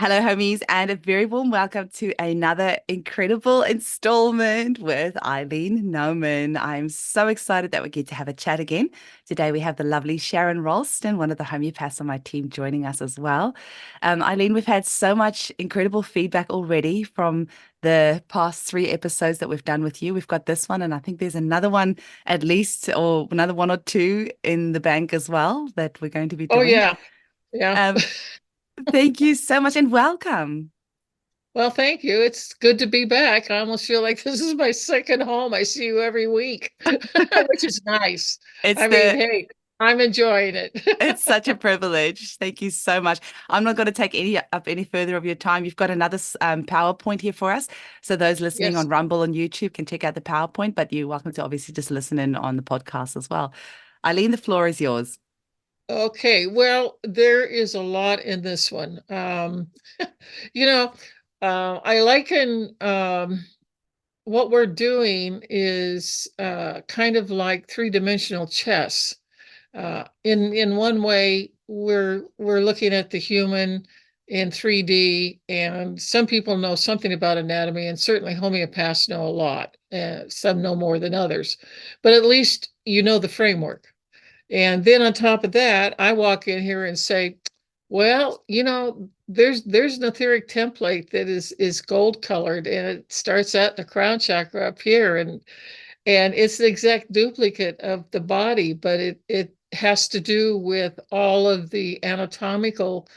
Hello, homies, and a very warm welcome to another incredible installment with Eileen Nauman. I'm so excited that we get to have a chat again. Today, we have the lovely Sharon Ralston, one of the homeopaths on my team, joining us as well. Eileen, we've had so much incredible feedback already from the past three episodes that we've done with you. We've got this one, and I think there's another one at least, or another one or two in the bank as well that we're going to be Oh doing. yeah, yeah. Um, Thank you so much and welcome. Well, thank you. It's good to be back. I almost feel like this is my second home. I see you every week, which is nice. It's I mean, the hey, I'm enjoying it. it's such a privilege. Thank you so much. I'm not going to take any further of your time. You've got another PowerPoint here for us. So those listening on Yes. Rumble and YouTube can check out the PowerPoint, but you're welcome to obviously just listen in on the podcast as well. Eileen, the floor is yours. Okay. Well, there is a lot in this one. You know, I liken what we're doing is kind of like three-dimensional chess. In one way, we're looking at the human in 3D, and some people know something about anatomy, and certainly homeopaths know a lot. Some know more than others, but at least you know the framework. And then on top of that, I walk in here and say, well, there's an etheric template that is gold colored, and it starts out in the crown chakra up here, and it's the exact duplicate of the body, but it has to do with all of the anatomical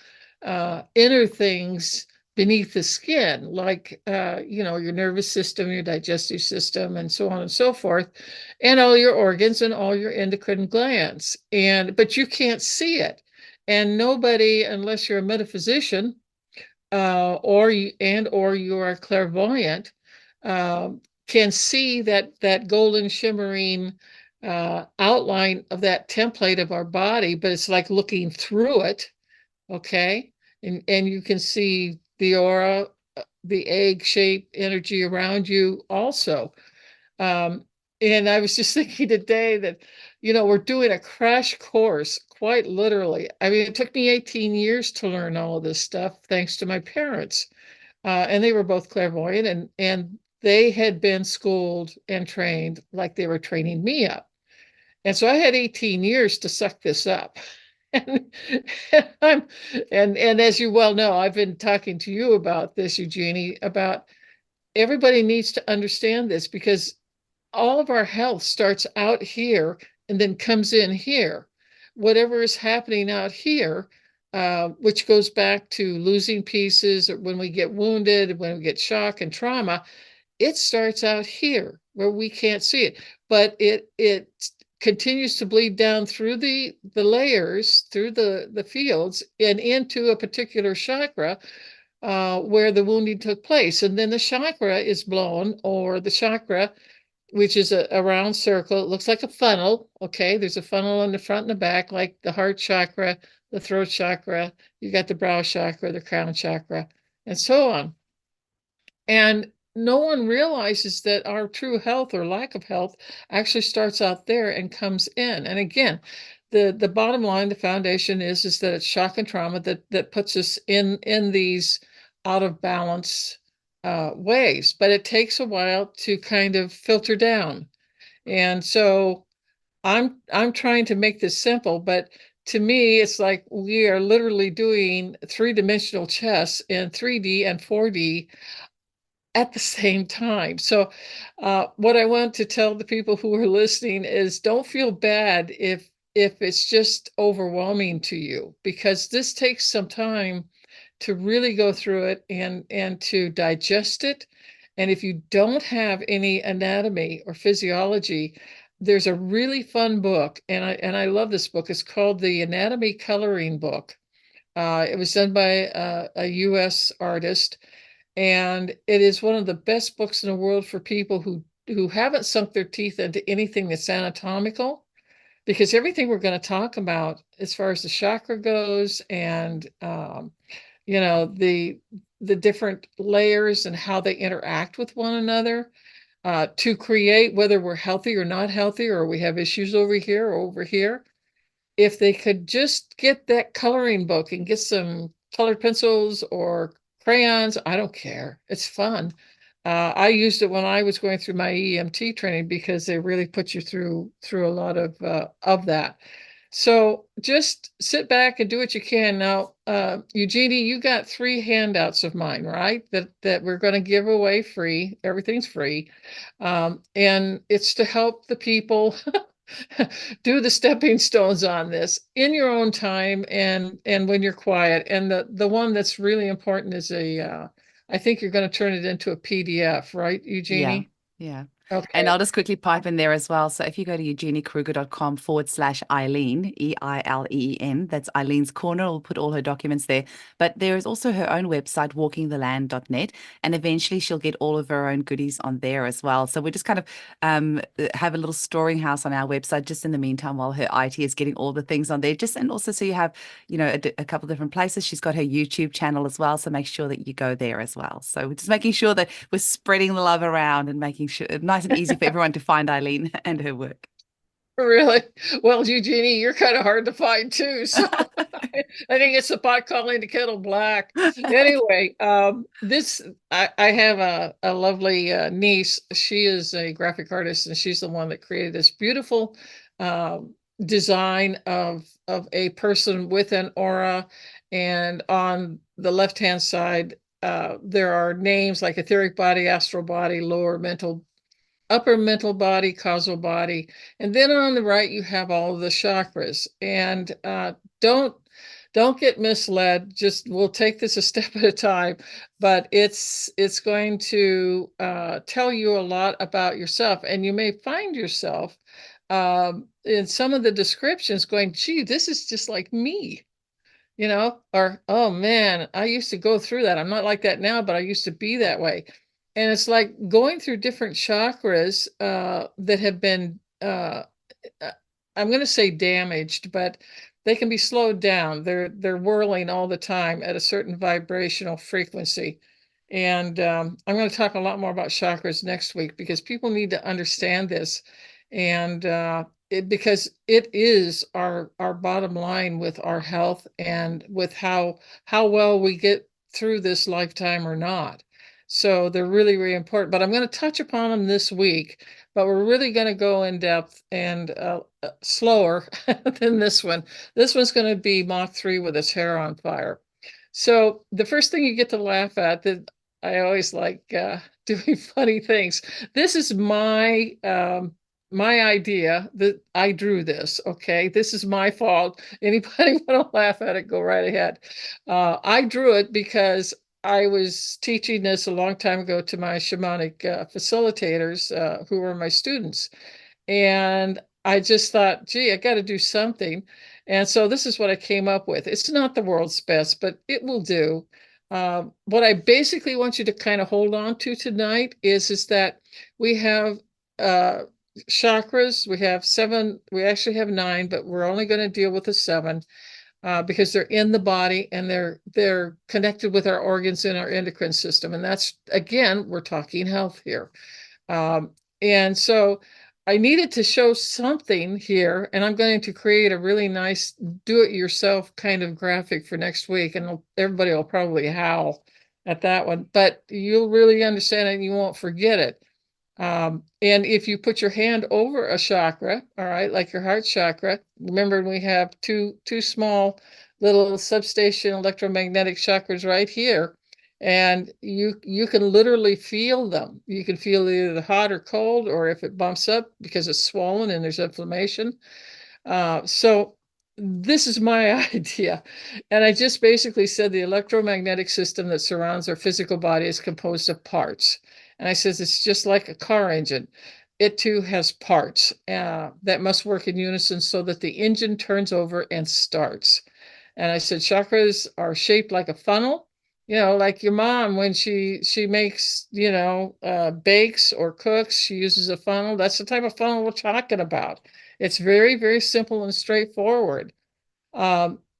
inner things beneath the skin, like your nervous system, your digestive system, and so on and so forth, and all your organs and all your endocrine glands. And but you can't see it, and nobody, unless you're a metaphysician, or you are clairvoyant, uh, can see that golden shimmering outline of that template of our body, but it's like looking through it, okay? And you can see the aura, the egg-shaped energy around you also. Um, and I was just thinking today that, we're doing a crash course, quite literally. I mean, it took me 18 years to learn all of this stuff, thanks to my parents. And they were both clairvoyant, and they had been schooled and trained like they were training me up. And so I had 18 years to suck this up. And, I'm, and as you well know, I've been talking to you about this, Eugenie, about everybody needs to understand this, because all of our health starts out here and then comes in here. Whatever is happening out here, which goes back to losing pieces, or when we get wounded, when we get shock and trauma, it starts out here where we can't see it, but it continues to bleed down through the layers, through the fields, and into a particular chakra where the wounding took place. And then the chakra is blown, or the chakra, which is a round circle. It looks like a funnel. Okay, there's a funnel in the front and the back, like the heart chakra, the throat chakra. You got the brow chakra, the crown chakra, and so on. And no one realizes that our true health or lack of health actually starts out there and comes in. And again, the bottom line, the foundation is that it's shock and trauma that puts us in these out of balance ways. But it takes a while to kind of filter down. And so I'm trying to make this simple, but to me, it's like we are literally doing three-dimensional chess in 3D and 4D at the same time. So, what I want to tell the people who are listening is, don't feel bad if it's just overwhelming to you, because this takes some time to really go through it and to digest it. And if you don't have any anatomy or physiology, there's a really fun book, and I love this book. It's called the Anatomy Coloring Book. It was done by a U.S. artist, and it is one of the best books in the world for people who haven't sunk their teeth into anything that's anatomical, because everything we're going to talk about as far as the chakra goes, and the different layers and how they interact with one another, to create whether we're healthy or not healthy, or we have issues over here or over here. If they could just get that coloring book and get some colored pencils or crayons. I don't care. It's fun. I used it when I was going through my EMT training because they really put you through a lot of that. So just sit back and do what you can. Now, Eugenie, you got 3 handouts of mine, right? That we're going to give away free. Everything's free. And it's to help the people do the stepping stones on this in your own time and when you're quiet. And the one that's really important is I think you're going to turn it into a PDF, right, Yeah. Eugenie? Yeah. And Okay. I'll just quickly pipe in there as well. So if you go to eugeniekruger.com/Eileen, Eileen, that's Eileen's Corner. We'll put all her documents there. But there is also her own website, walkingtheland.net. And eventually she'll get all of her own goodies on there as well. So we just kind of have a little storing house on our website just in the meantime while her IT is getting all the things on there. Just and also so you have, a couple different places. She's got her YouTube channel as well. So make sure that you go there as well. So we're just making sure that we're spreading the love around and making sure nice and easy for everyone to find Eileen and her work. Really? Well, Eugenie, you're kind of hard to find too. So I think it's the pot calling the kettle black. Anyway, I have a lovely niece. She is a graphic artist, and she's the one that created this beautiful design of a person with an aura. And on the left-hand side, there are names like etheric body, astral body, lower mental upper mental body, causal body. And then on the right, you have all of the chakras. And don't don't get misled. Just we'll take this a step at a time, but it's going to tell you a lot about yourself, and you may find yourself in some of the descriptions going, "Gee, this is just like me." Or, oh man, I used to go through that. I'm not like that now, but I used to be that way. And it's like going through different chakras that have been, uh, I'm going to say damaged, but they can be slowed down. They're whirling all the time at a certain vibrational frequency. And I'm going to talk a lot more about chakras next week because people need to understand this. And because it is our bottom line with our health and with how well we get through this lifetime or not. So they're really, really important. But I'm going to touch upon them this week, but we're really going to go in depth and slower than this one. This one's going to be Mach 3 with its hair on fire. So the first thing you get to laugh at, that I always like doing funny things. This is my idea that I drew this. Okay, this is my fault. Anybody want to laugh at it, go right ahead. I drew it because I was teaching this a long time ago to my shamanic facilitators who were my students. And I just thought, gee, I got to do something. And so this is what I came up with. It's not the world's best, but it will do. What I basically want you to kind of hold on to tonight is that we have uh, chakras. We have 7. We actually have 9, but we're only going to deal with the 7 because they're in the body and they're connected with our organs in our endocrine system. And that's, again, we're talking health here. And so I needed to show something here, and I'm going to create a really nice do-it-yourself kind of graphic for next week, and everybody will probably howl at that one, but you'll really understand it and you won't forget it. And if you put your hand over a chakra, all right, like your heart chakra, remember we have two small little substation electromagnetic chakras right here, and you can literally feel them. You can feel either the hot or cold, or if it bumps up because it's swollen and there's inflammation. So this is my idea. And I just basically said the electromagnetic system that surrounds our physical body is composed of parts. And I says it's just like a car engine. It too has parts that must work in unison so that the engine turns over and starts. And I said chakras are shaped like a funnel, like your mom when she makes, bakes or cooks, she uses a funnel. That's the type of funnel we're talking about. It's very, very simple and straightforward.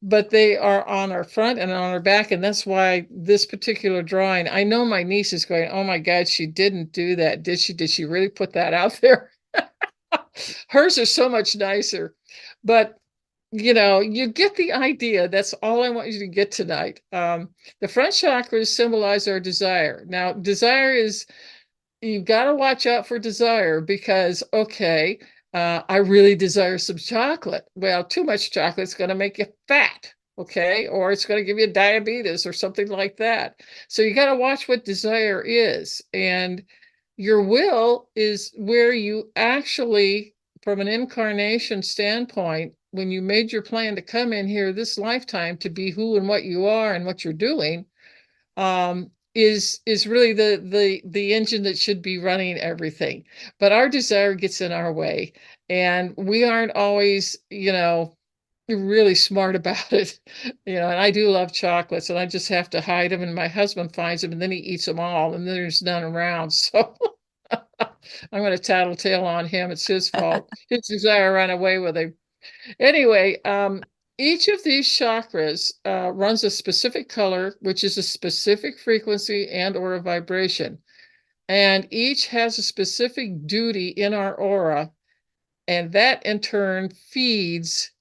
But they are on our front and on our back, and that's why this particular drawing, I know my niece is going, oh my God, she didn't do that. Did she? Did she really put that out there? Hers are so much nicer. But you get the idea. That's all I want you to get tonight. The front chakras symbolize our desire. Now, desire is, you've got to watch out for desire because, okay, I really desire some chocolate. Well, too much chocolate is going to make you fat, okay? Or it's going to give you diabetes or something like that. So you got to watch what desire is. And your will is where you actually, from an incarnation standpoint, when you made your plan to come in here this lifetime to be who and what you are and what you're doing, is really the engine that should be running everything. But our desire gets in our way, and we aren't always, really smart about it. And I do love chocolates, and I just have to hide them, and my husband finds them, and then he eats them all, and then there's none around. So I'm going to tattletale on him. It's his fault. His desire ran away with him. Anyway, each of these chakras runs a specific color, which is a specific frequency and or a vibration. And each has a specific duty in our aura, and that in turn feeds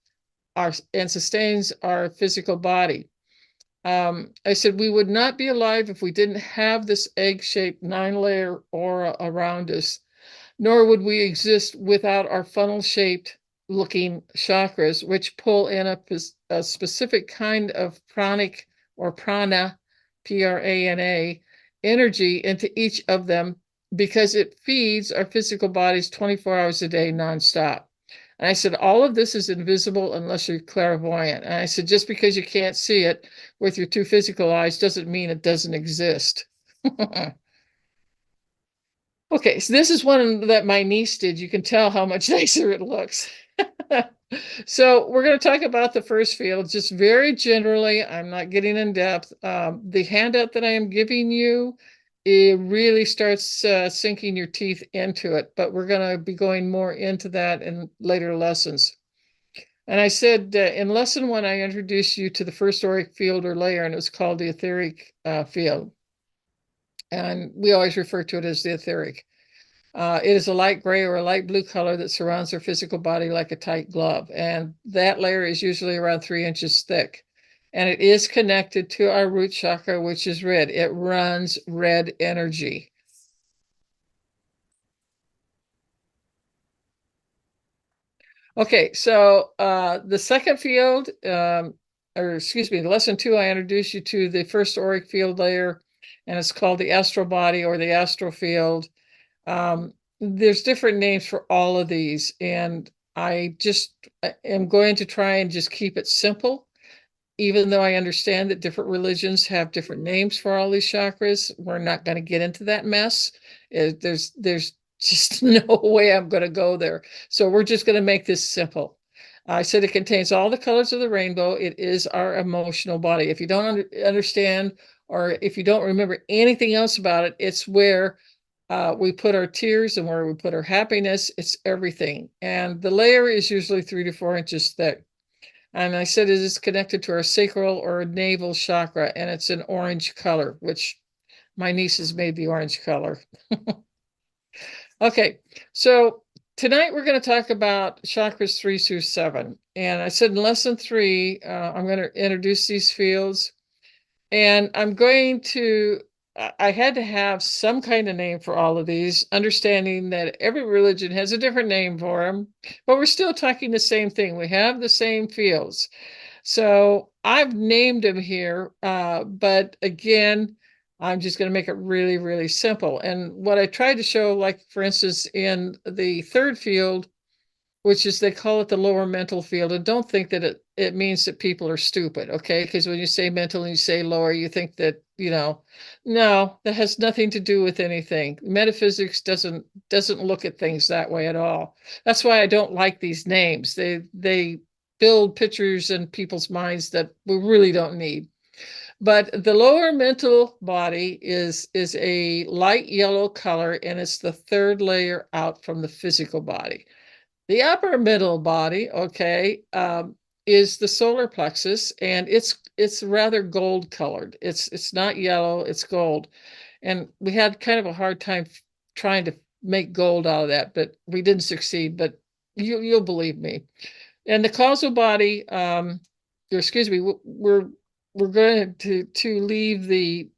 our and sustains our physical body. I said we would not be alive if we didn't have this egg-shaped 9-layer aura around us, nor would we exist without our funnel-shaped looking chakras, which pull in a specific kind of pranic or prana, Prana, energy into each of them because it feeds our physical bodies 24 hours a day, nonstop. And I said, all of this is invisible unless you're clairvoyant. And I said, just because you can't see it with your two physical eyes doesn't mean it doesn't exist. Okay, so this is one that my niece did. You can tell how much nicer it looks. So we're going to talk about the first field just very generally. I'm not getting in depth. The handout that I am giving you, it really starts sinking your teeth into it, but we're going to be going more into that in later lessons. And I said in lesson 1, I introduced you to the first auric field or layer, and it was called the etheric field. And we always refer to it as the etheric. It is a light gray or a light blue color that surrounds our physical body like a tight glove. And that layer is usually around 3 inches thick. And it is connected to our root chakra, which is red. It runs red energy. Okay, so the second field, or excuse me, lesson 2, I introduced you to the first auric field layer, and it's called the astral body or the astral field. There's different names for all of these, and I just am going to try and just keep it simple, even though I understand that different religions have different names for all these chakras. We're not going to get into that mess. There's just no way I'm going to go there. So we're just going to make this simple. I said it contains all the colors of the rainbow. It is our emotional body. If you don't understand, or if you don't remember anything else about it, it's where we put our tears and where we put our happiness. It's everything. And the layer is usually 3 to 4 inches thick. And I said it is connected to our sacral or navel chakra, and it's an orange color, which my nieces made the orange color. Okay, so tonight we're going to talk about chakras 3 through 7. And I said in lesson 3, I'm going to introduce these fields. And I had to have some kind of name for all of these, understanding that every religion has a different name for them, but we're still talking the same thing. We have the same fields. So I've named them here, but again, I'm just going to make it really, really simple. And what I tried to show, like, for instance, in the third field, which is, they call it the lower mental field. And don't think that it means that people are stupid, okay? Because when you say mental and you say lower, you think that, no, that has nothing to do with anything. Metaphysics doesn't look at things that way at all. That's why I don't like these names. They build pictures in people's minds that we really don't need. But the lower mental body is a light yellow color, and it's the third layer out from the physical body. The upper middle body, okay, is the solar plexus, and it's rather gold colored. It's not yellow, it's gold. And we had kind of a hard time trying to make gold out of that, but we didn't succeed, but you'll believe me. And the causal body, or excuse me, we're going to leave the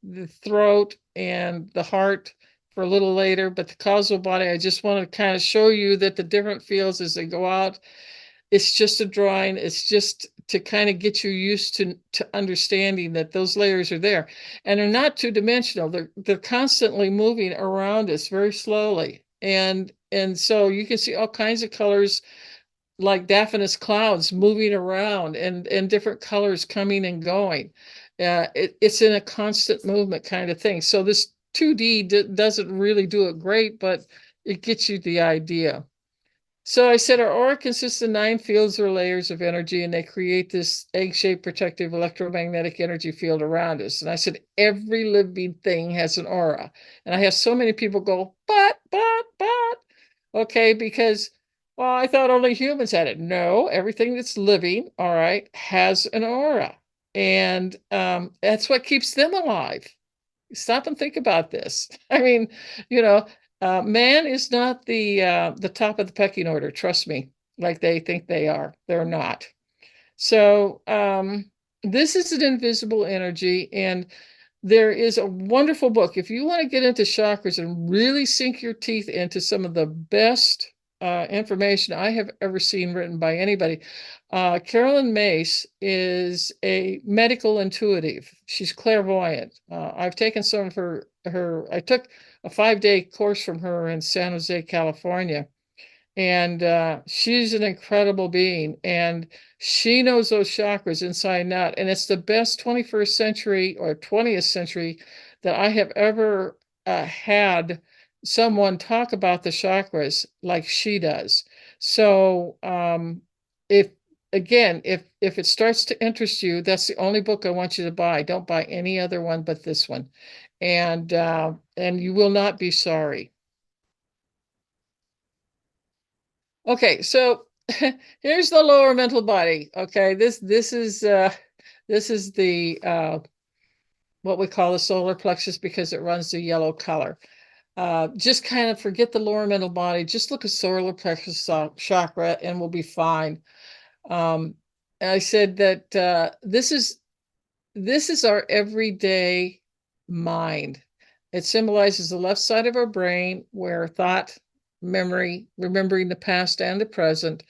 throat and the heart for a little later, but the causal body, I just want to kind of show you that the different fields as they go out, it's just a drawing. It's just to kind of get you used to understanding that those layers are there, and they're not two-dimensional. They're constantly moving around us very slowly, and so you can see all kinds of colors like diaphanous clouds moving around and different colors coming and going. It's in a constant movement kind of thing. So this 2D doesn't really do it great, but it gets you the idea. So I said our aura consists of 9 fields or layers of energy, and they create this egg-shaped protective electromagnetic energy field around us. And I said every living thing has an aura. And I have so many people go, but, okay, because, well, I thought only humans had it. No, everything that's living, all right, has an aura. And that's what keeps them alive. Stop and think about this. I mean, you know, man is not the top of the pecking order. Trust me, like they think they are. They're not. So this is an invisible energy, and there is a wonderful book. If you want to get into chakras and really sink your teeth into some of the best information I have ever seen written by anybody, Carolyn Mace is a medical intuitive. She's clairvoyant. I've taken some of I took a 5-day course from her in San Jose, California. And she's an incredible being, and she knows those chakras inside and out. And it's the best 21st century or 20th century that I have ever had someone talk about the chakras like she does. So if again, if it starts to interest you, that's the only book I want you to buy. Don't buy any other one but this one, and you will not be sorry. Okay, so here's the lower mental body. Okay, this is the what we call the solar plexus because it runs the yellow color. Just kind of forget the lower mental body. Just look at solar plexus chakra, and we'll be fine. I said that this is our everyday mind. It symbolizes the left side of our brain where thought, memory, remembering the past and the present,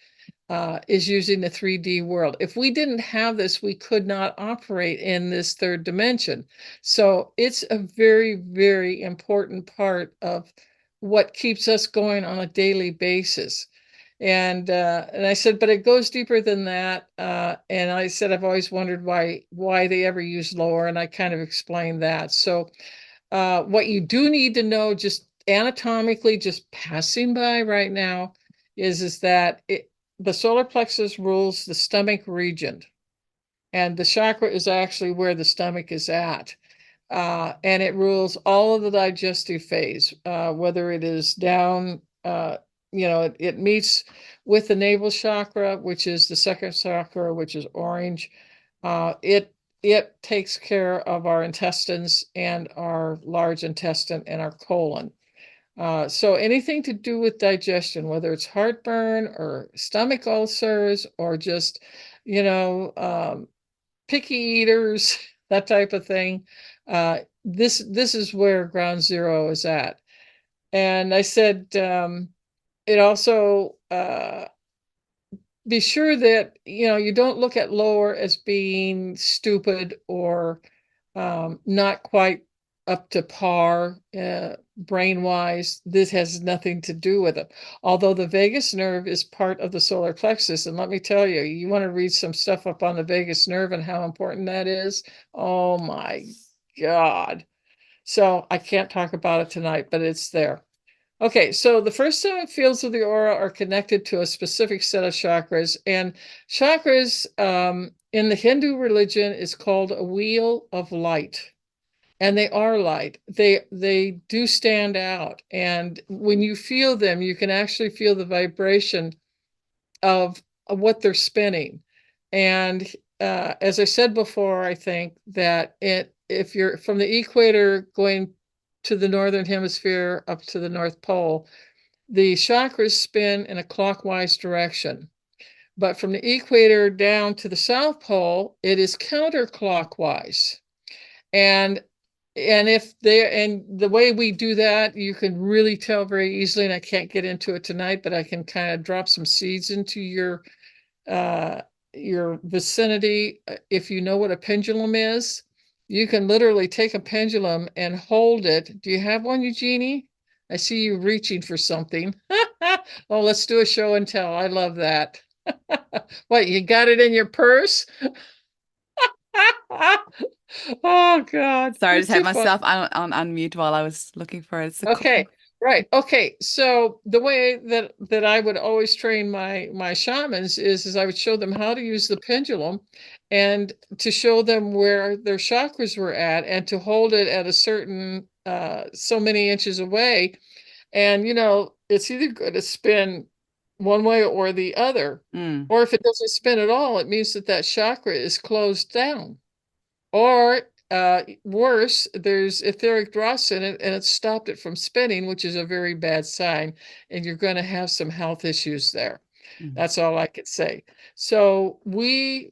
is using the 3D world. If we didn't have this, we could not operate in this third dimension. So it's a very, very important part of what keeps us going on a daily basis. And I said, but it goes deeper than that. And I said, I've always wondered why they ever use lower, and I kind of explained that. So what you do need to know, just anatomically, just passing by right now, is that the solar plexus rules the stomach region, and the chakra is actually where the stomach is at. And it rules all of the digestive phase, whether it is down, it meets with the navel chakra, which is the second chakra, which is orange. It takes care of our intestines and our large intestine and our colon. So anything to do with digestion, whether it's heartburn or stomach ulcers or just, picky eaters, that type of thing, this is where ground zero is at. And I said, it also be sure that you don't look at lower as being stupid or not quite up to par brain wise. This has nothing to do with it, although the vagus nerve is part of the solar plexus. And let me tell you, you want to read some stuff up on the vagus nerve and how important that is. Oh my God. So I can't talk about it tonight, but it's there. Okay, so the first 7 fields of the aura are connected to a specific set of chakras, and chakras in the Hindu religion is called a wheel of light, and they are light. They do stand out, and when you feel them, you can actually feel the vibration of what they're spinning. And as I said before, I think that if you're from the equator going to the northern hemisphere up to the North Pole, the chakras spin in a clockwise direction. but from the equator down to the South Pole, it is counterclockwise. And and the way we do that, you can really tell very easily, and I can't get into it tonight, but I can kind of drop some seeds into uh, your vicinity. If you know what a pendulum is, you can literally take a pendulum and hold it. Do you have one, Eugenie? I see you reaching for something. Oh, let's do a show and tell. I love that. What, you got it in your purse? Oh God, Sorry, I it's just had too fun. myself on unmute while I was looking for it. It's so cool. Okay, right. Okay, so the way that I would always train my shamans is I would show them how to use the pendulum, and to show them where their chakras were at, and to hold it at a certain so many inches away. And it's either going to spin one way or the other, Mm. or if it doesn't spin at all, it means that that chakra is closed down. Or worse, there's etheric dross in it and it stopped it from spinning, which is a very bad sign, and you're going to have some health issues there. Mm. That's all I could say. So we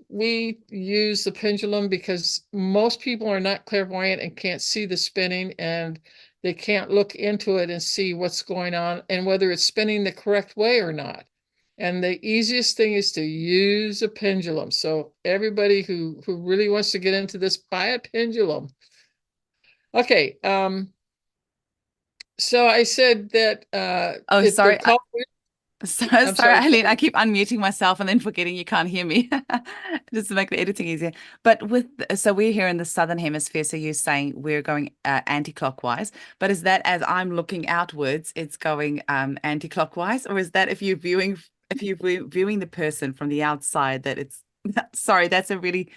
use the pendulum because most people are not clairvoyant and can't see the spinning, and they can't look into it and see what's going on and whether it's spinning the correct way or not. And the easiest thing is to use a pendulum. So everybody who really wants to get into this, buy a pendulum. Okay. So I said that Oh, they're sorry. called. I'm Sorry, sorry. Go Eileen. I ahead. keep unmuting myself and then forgetting you can't hear me, just to make the editing easier. But so we're here in the southern hemisphere. So you're saying we're going anti-clockwise, but is that as I'm looking outwards, it's going anti-clockwise, or is that if you're viewing the person from the outside that it's sorry, that's a really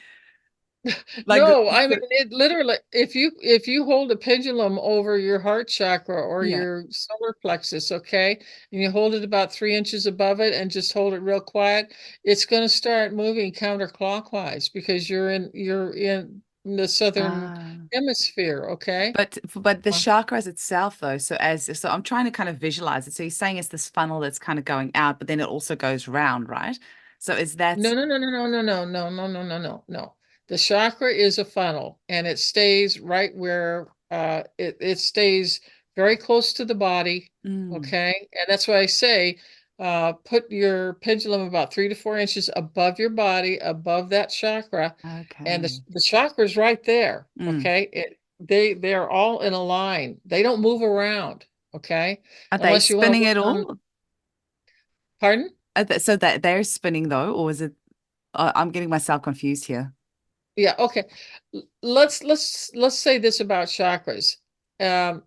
like No, I mean it literally, if you hold a pendulum over your heart chakra or yeah. your solar plexus, okay, and you hold it about 3 inches above it and just hold it real quiet, it's going to start moving counterclockwise because you're in the southern Ah. hemisphere, okay? But the chakras itself though, so I'm trying to kind of visualize it. So you're saying it's this funnel that's kind of going out, but then it also goes round, right? So is that No, no, no, no, no, no, no, no, no, no, no, no, no. The chakra is a funnel and it stays right where it stays very close to the body. mm, Okay. And that's why I say put your pendulum about 3 to 4 inches above your body, above that chakra, and okay. the chakra is right there. Mm. Okay. They're all in a line. They don't move around. Okay. Are they Unless you want to spinning work at on, all? pardon? So that they're spinning though, or is it I'm getting myself confused here. Yeah, okay. Let's say this about chakras. Um,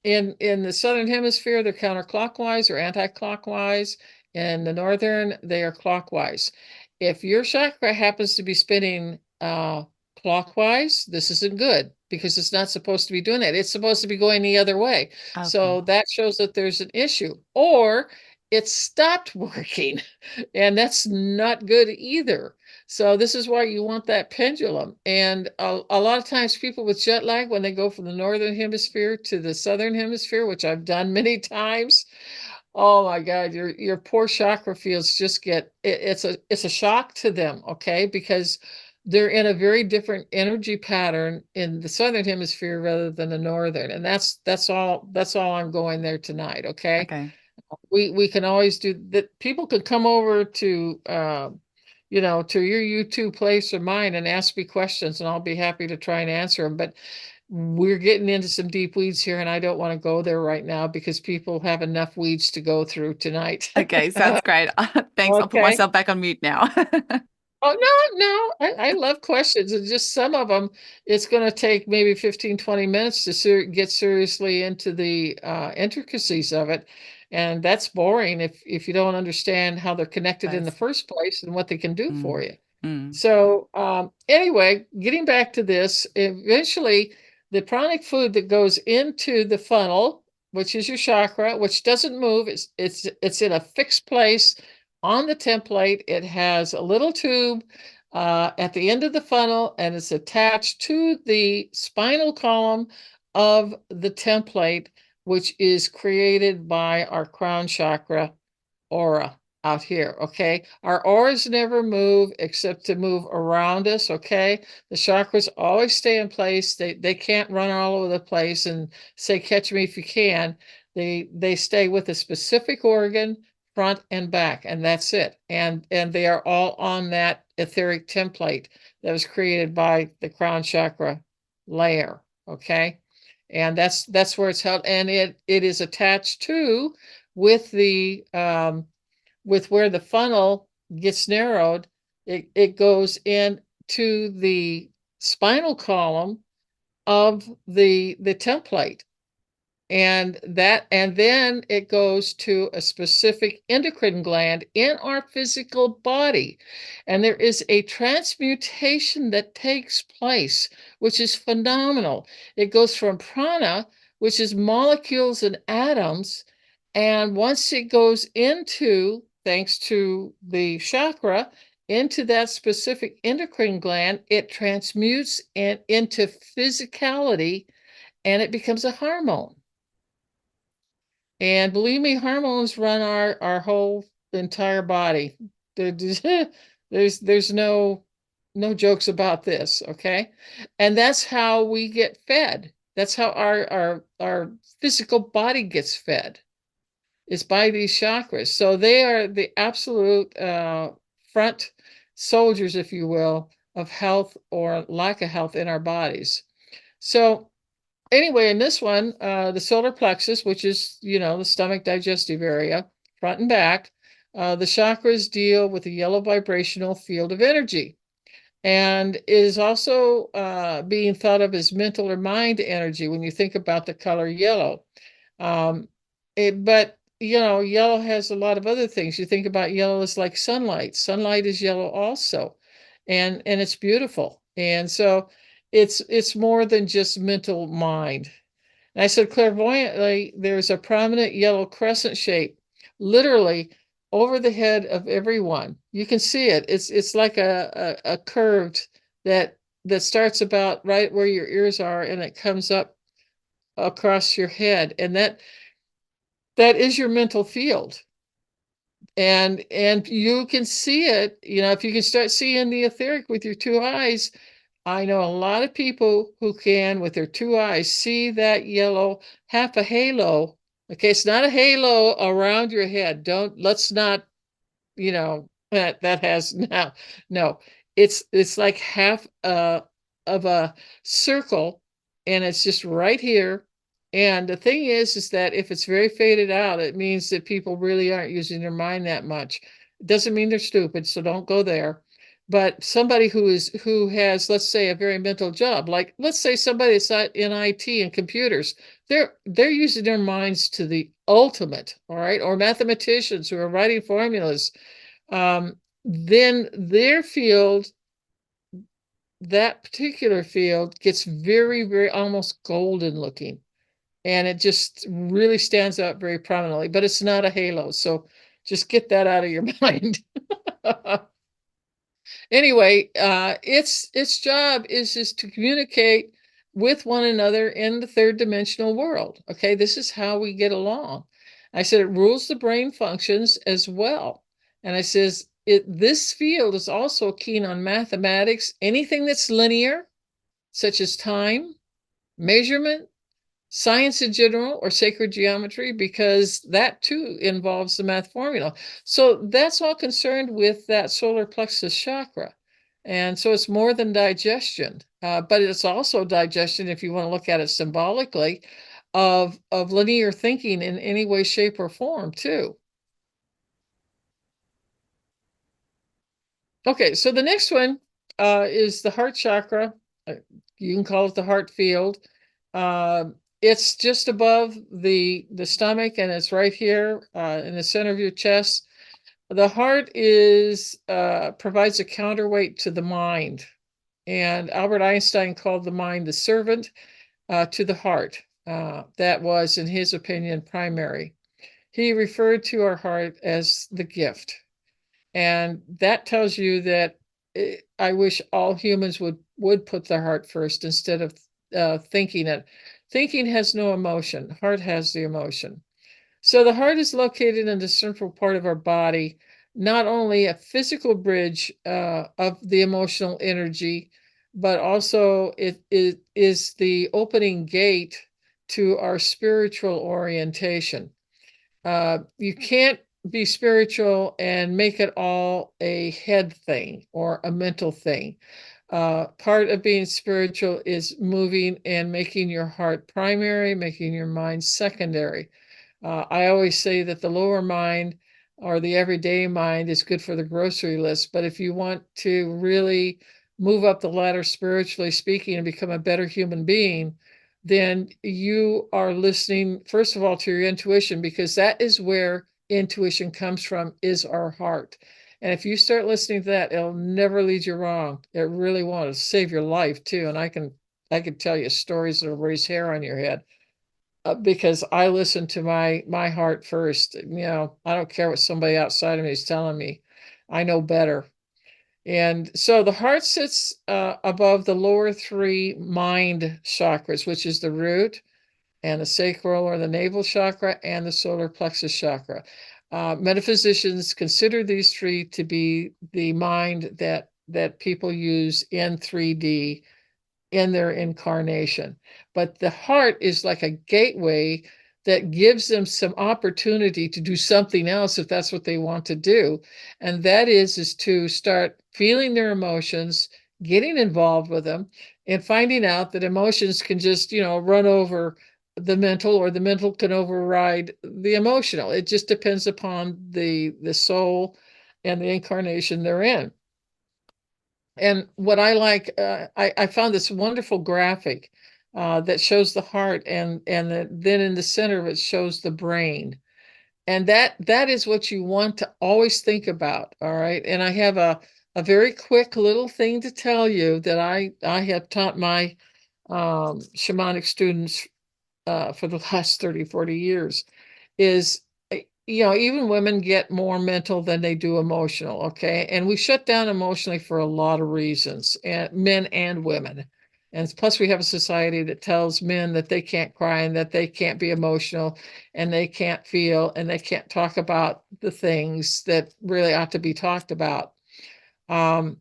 in the southern hemisphere, they're counterclockwise or anti-clockwise. In the northern, they are clockwise. If your chakra happens to be spinning clockwise, this isn't good because it's not supposed to be doing that. It's supposed to be going the other way. Okay. So that shows that there's an issue, or it stopped working, and that's not good either. So this is why you want that pendulum. And a lot of times people with jet lag, when they go from the northern hemisphere to the southern hemisphere, which I've done many times, oh my God, your poor chakra fields just it's a shock to them, okay? Because they're in a very different energy pattern in the southern hemisphere rather than the northern. And that's all I'm going there tonight, okay? Okay. We can always do that. People could come over to your YouTube place or mine and ask me questions, and I'll be happy to try and answer them. But we're getting into some deep weeds here, and I don't want to go there right now because people have enough weeds to go through tonight. Okay, sounds great. Thanks. I'll put Okay. myself back on mute now. Oh, no, no, I love questions. And just some of them, it's going to take maybe 15, 20 minutes to get seriously into the intricacies of it. And that's boring if you don't understand how they're connected in the Guys. first place and what they can do for Mm, you. mm. So anyway, getting back to this, eventually the pranic food that goes into the funnel, which is your chakra, which doesn't move, it's in a fixed place on the template. It has a little tube at the end of the funnel, and it's attached to the spinal column of the template, which is created by our crown chakra aura. out here, okay? Our auras never move except to move around us, okay? The chakras always stay in place. They can't run all over the place and say, catch me if you can. They stay with a specific organ, front and back, and that's it. And they are all on that etheric template that was created by the crown chakra layer, okay? And that's where it's held, and it is attached to with the with where the funnel gets narrowed, it goes into the spinal column of the template. And then it goes to a specific endocrine gland in our physical body. And there is a transmutation that takes place, which is phenomenal. It goes from prana, which is molecules and atoms, and once it goes into, thanks to the chakra, into that specific endocrine gland, it transmutes into physicality, and it becomes a hormone. And believe me, hormones run our whole entire body. There's no jokes about this, okay? And that's how we get fed. That's how our physical body gets fed, is by these chakras. So they are the absolute front soldiers, if you will, of health or lack of health in our bodies. So anyway, in this one, the solar plexus, which is, the stomach digestive area, front and back, the chakras deal with the yellow vibrational field of energy and is also being thought of as mental or mind energy when you think about the color yellow. But, yellow has a lot of other things. You think about yellow as like sunlight. Sunlight is yellow also, and it's beautiful. And so it's more than just mental mind. And I said clairvoyantly, there's a prominent yellow crescent shape, literally over the head of everyone. You can see it. It's like a curved that starts about right where your ears are, and it comes up across your head, and that is your mental field. And you can see it, if you can start seeing the etheric with your two eyes. I know a lot of people who can, with their two eyes, see that yellow, half a halo. Okay, it's not a halo around your head. Let's not, that has now, no, it's like half of a circle, and it's just right here. And the thing is that if it's very faded out, it means that people really aren't using their mind that much. It doesn't mean they're stupid, so don't go there. But somebody who has, let's say, a very mental job, like let's say somebody that's in IT and computers, they're using their minds to the ultimate, all right, or mathematicians who are writing formulas, then their field, that particular field, gets very, very almost golden looking. And it just really stands out very prominently, but it's not a halo. So just get that out of your mind. Anyway, its job is just to communicate with one another in the third dimensional world. Okay, this is how we get along. I said it rules the brain functions as well. And I says this field is also keen on mathematics, anything that's linear, such as time, measurement, science in general, or sacred geometry, because that too involves the math formula. So that's all concerned with that solar plexus chakra. And so it's more than digestion, but it's also digestion, if you want to look at it symbolically, of linear thinking in any way, shape, or form too. Okay, so the next one is the heart chakra. You can call it the heart field. It's just above the stomach, and it's right here in the center of your chest. The heart provides a counterweight to the mind, and Albert Einstein called the mind the servant to the heart. That was, in his opinion, primary. He referred to our heart as the gift. And that tells you that I wish all humans would put their heart first instead of thinking it. Thinking has no emotion. Heart has the emotion. So the heart is located in the central part of our body, not only a physical bridge of the emotional energy, but also it is the opening gate to our spiritual orientation. You can't be spiritual and make it all a head thing or a mental thing. Part of being spiritual is moving and making your heart primary, making your mind secondary. I always say that the lower mind or the everyday mind is good for the grocery list, but if you want to really move up the ladder spiritually speaking and become a better human being, then you are listening, first of all, to your intuition, because that is where intuition comes from, is our heart. And if you start listening to that, it'll never lead you wrong. It really won't. It'll save your life too. And I can tell you stories that'll raise hair on your head because I listen to my heart first. I don't care what somebody outside of me is telling me. I know better. And so the heart sits above the lower three mind chakras, which is the root and the sacral or the navel chakra and the solar plexus chakra. Metaphysicians consider these three to be the mind that people use in 3D in their incarnation. But the heart is like a gateway that gives them some opportunity to do something else if that's what they want to do. And that is to start feeling their emotions, getting involved with them, and finding out that emotions can just, run over the mental, or the mental can override the emotional. It just depends upon the soul and the incarnation they're in. And what I like, I found this wonderful graphic that shows the heart, and then in the center of it shows the brain. And that is what you want to always think about. All right. And I have a very quick little thing to tell you that I have taught my shamanic students for the last 30, 40 years is, even women get more mental than they do emotional. Okay. And we shut down emotionally for a lot of reasons, and men and women. And plus, we have a society that tells men that they can't cry and that they can't be emotional and they can't feel and they can't talk about the things that really ought to be talked about. Um,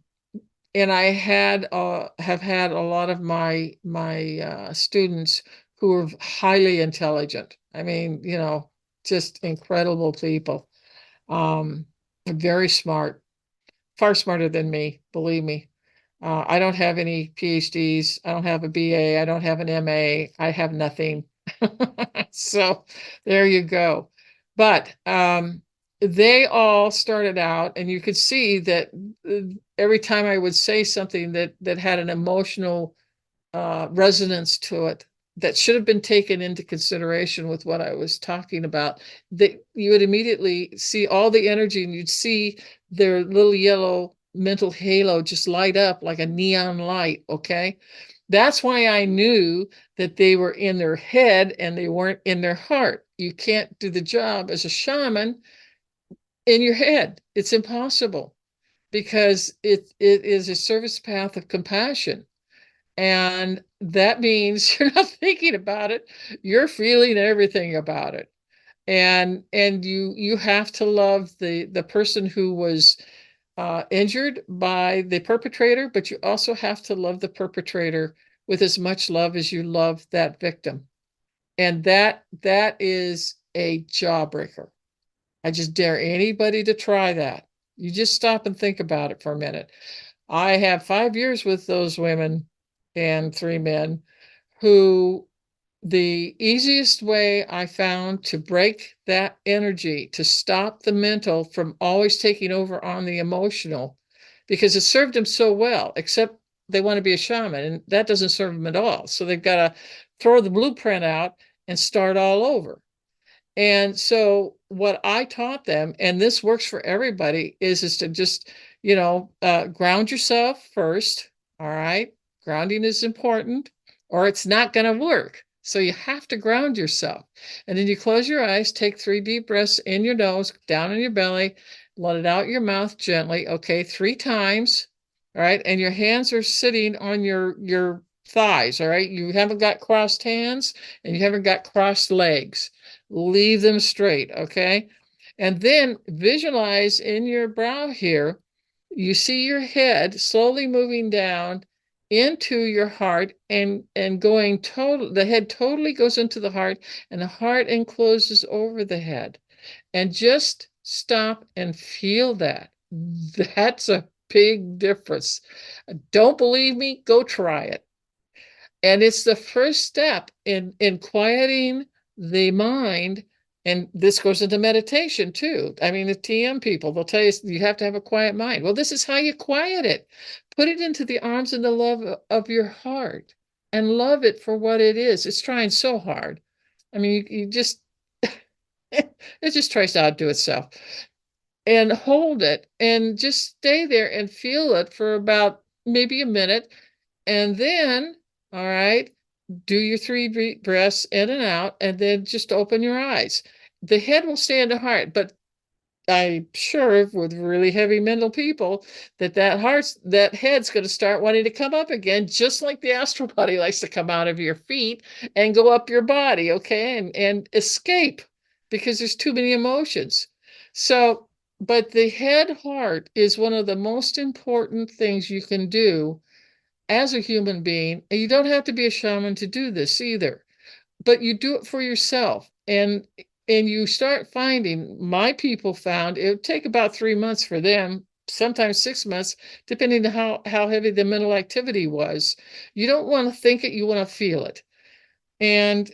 and I have had a lot of my students who are highly intelligent. I mean, just incredible people. Um, very smart, far smarter than me, believe me. I don't have any PhDs. I don't have a BA. I don't have an MA. I have nothing. So there you go. But they all started out, and you could see that every time I would say something that had an emotional resonance to it that should have been taken into consideration with what I was talking about, that you would immediately see all the energy, and you'd see their little yellow mental halo just light up like a neon light. Okay. That's why I knew that they were in their head and they weren't in their heart. You can't do the job as a shaman in your head. It's impossible, because it is a service path of compassion. And that means you're not thinking about it, you're feeling everything about it. And you have to love the person who was injured by the perpetrator, but you also have to love the perpetrator with as much love as you love that victim. And that is a jawbreaker. I just dare anybody to try that. You just stop and think about it for a minute. I have 5 years with those women and 3 men who, the easiest way I found to break that energy, to stop the mental from always taking over on the emotional, because it served them so well, except they want to be a shaman, and that doesn't serve them at all. So they've got to throw the blueprint out and start all over. And so what I taught them, and this works for everybody, is to just, ground yourself first. All right. Grounding is important, or it's not going to work. So you have to ground yourself. And then you close your eyes, take 3 deep breaths in your nose, down in your belly, let it out your mouth gently. Okay. 3 times. All right. And your hands are sitting on your thighs. All right. You haven't got crossed hands and you haven't got crossed legs. Leave them straight, okay? And then visualize in your brow here, you see your head slowly moving down into your heart and going total, the head totally goes into the heart and the heart encloses over the head. And just stop and feel that. That's a big difference. Don't believe me? Go try it. And it's the first step in quieting the mind. And this goes into meditation too. I mean, the TM people, they'll tell you you have to have a quiet mind. Well, this is how you quiet it. Put it into the arms and the love of your heart and love it for what it is. It's trying so hard. I mean, you just, it just tries to outdo itself. And hold it and just stay there and feel it for about maybe a minute. And then, all right, do your 3 breaths in and out, and then just open your eyes. The head will stay in the heart, but I'm sure with really heavy mental people that head's going to start wanting to come up again, just like the astral body likes to come out of your feet and go up your body, okay, and escape because there's too many emotions. So, but the head heart is one of the most important things you can do as a human being. And you don't have to be a shaman to do this either, but you do it for yourself. And you start finding, my people found it would take about 3 months for them, sometimes 6 months, depending on how heavy the mental activity was. You don't want to think it, you want to feel it. And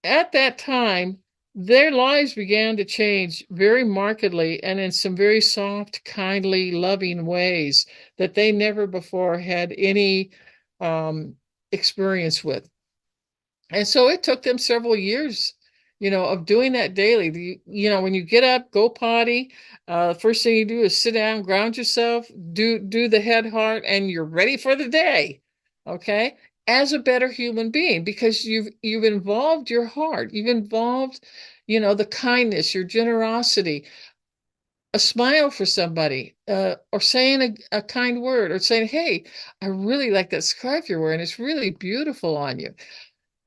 at that time, their lives began to change very markedly and in some very soft, kindly, loving ways that they never before had any experience with. And so it took them several years, of doing that daily. When you get up, go potty, first thing you do is sit down, ground yourself, do the head heart, and you're ready for the day. Okay? As a better human being, because you've involved your heart, you've involved, the kindness, your generosity, a smile for somebody, or saying a kind word, or saying, hey, I really like that scarf you're wearing. It's really beautiful on you.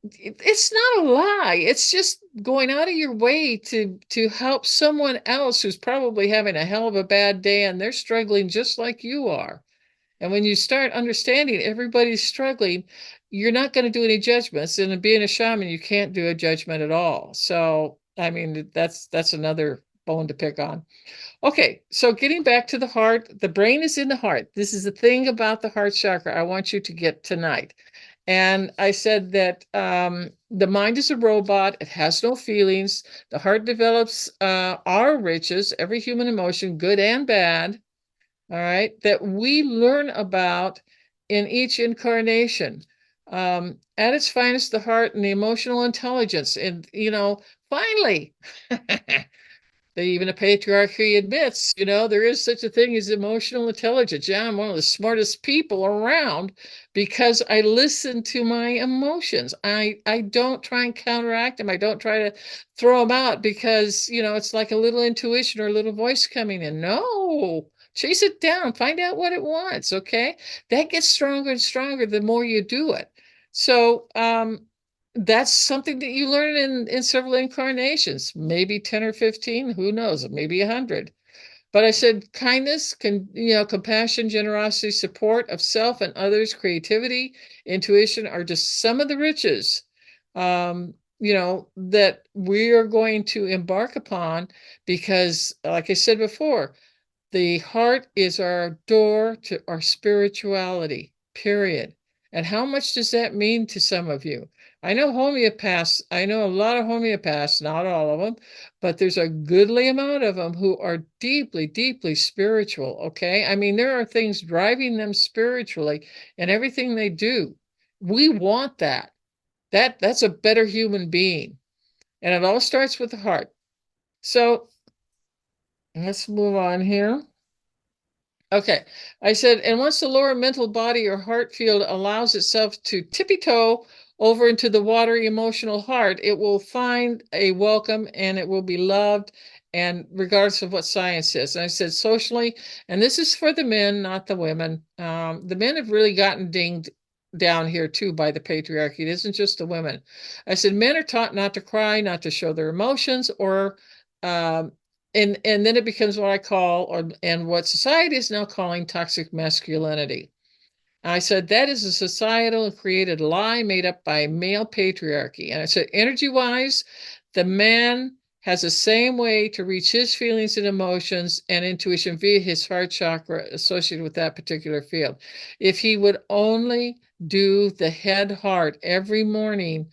It's not a lie. It's just going out of your way to help someone else who's probably having a hell of a bad day and they're struggling just like you are. And when you start understanding everybody's struggling, you're not going to do any judgments. And being a shaman, you can't do a judgment at all. So, I mean, that's another bone to pick on. Okay, so getting back to the heart, the brain is in the heart. This is the thing about the heart chakra I want you to get tonight. And I said that the mind is a robot. It has no feelings. The heart develops our riches, every human emotion, good and bad, all right, that we learn about in each incarnation. At its finest, the heart and the emotional intelligence. And, finally, even the patriarchy admits, there is such a thing as emotional intelligence. Yeah, I'm one of the smartest people around because I listen to my emotions. I don't try and counteract them. I don't try to throw them out because, it's like a little intuition or a little voice coming in. No, chase it down, find out what it wants. Okay. That gets stronger and stronger the more you do it. So, that's something that you learn in several incarnations, maybe 10 or 15, who knows, maybe 100. But I said kindness, compassion, generosity, support of self and others, creativity, intuition are just some of the riches, that we are going to embark upon because, like I said before, the heart is our door to our spirituality, period. And how much does that mean to some of you? I know homeopaths, I know a lot of homeopaths, not all of them, but there's a goodly amount of them who are deeply, deeply spiritual, okay? I mean, there are things driving them spiritually in everything they do. We want that. That's a better human being. And it all starts with the heart. So let's move on here. Okay, I said, and once the lower mental body or heart field allows itself to tippy toe over into the watery emotional heart, it will find a welcome and it will be loved, and regardless of what science says. And I said, socially, and this is for the men, not the women. The men have really gotten dinged down here too by the patriarchy. It isn't just the women. I said, men are taught not to cry, not to show their emotions, or and then it becomes what I call, and what society is now calling toxic masculinity. I said that is a societal created lie made up by male patriarchy. And I said, energy wise, the man has the same way to reach his feelings and emotions and intuition via his heart chakra associated with that particular field. If he would only do the head heart every morning,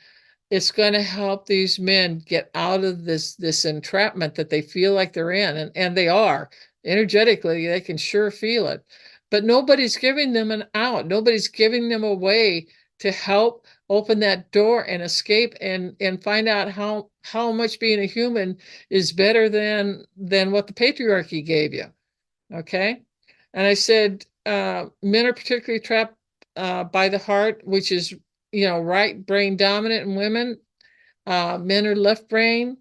it's going to help these men get out of this entrapment that they feel like they're in, and they are. Energetically, they can sure feel it, but nobody's giving them an out. Nobody's giving them a way to help open that door and escape and find out how much being a human is better than what the patriarchy gave you. Okay. And I said, men are particularly trapped by the heart, which is, right brain dominant in women. Men are left brain.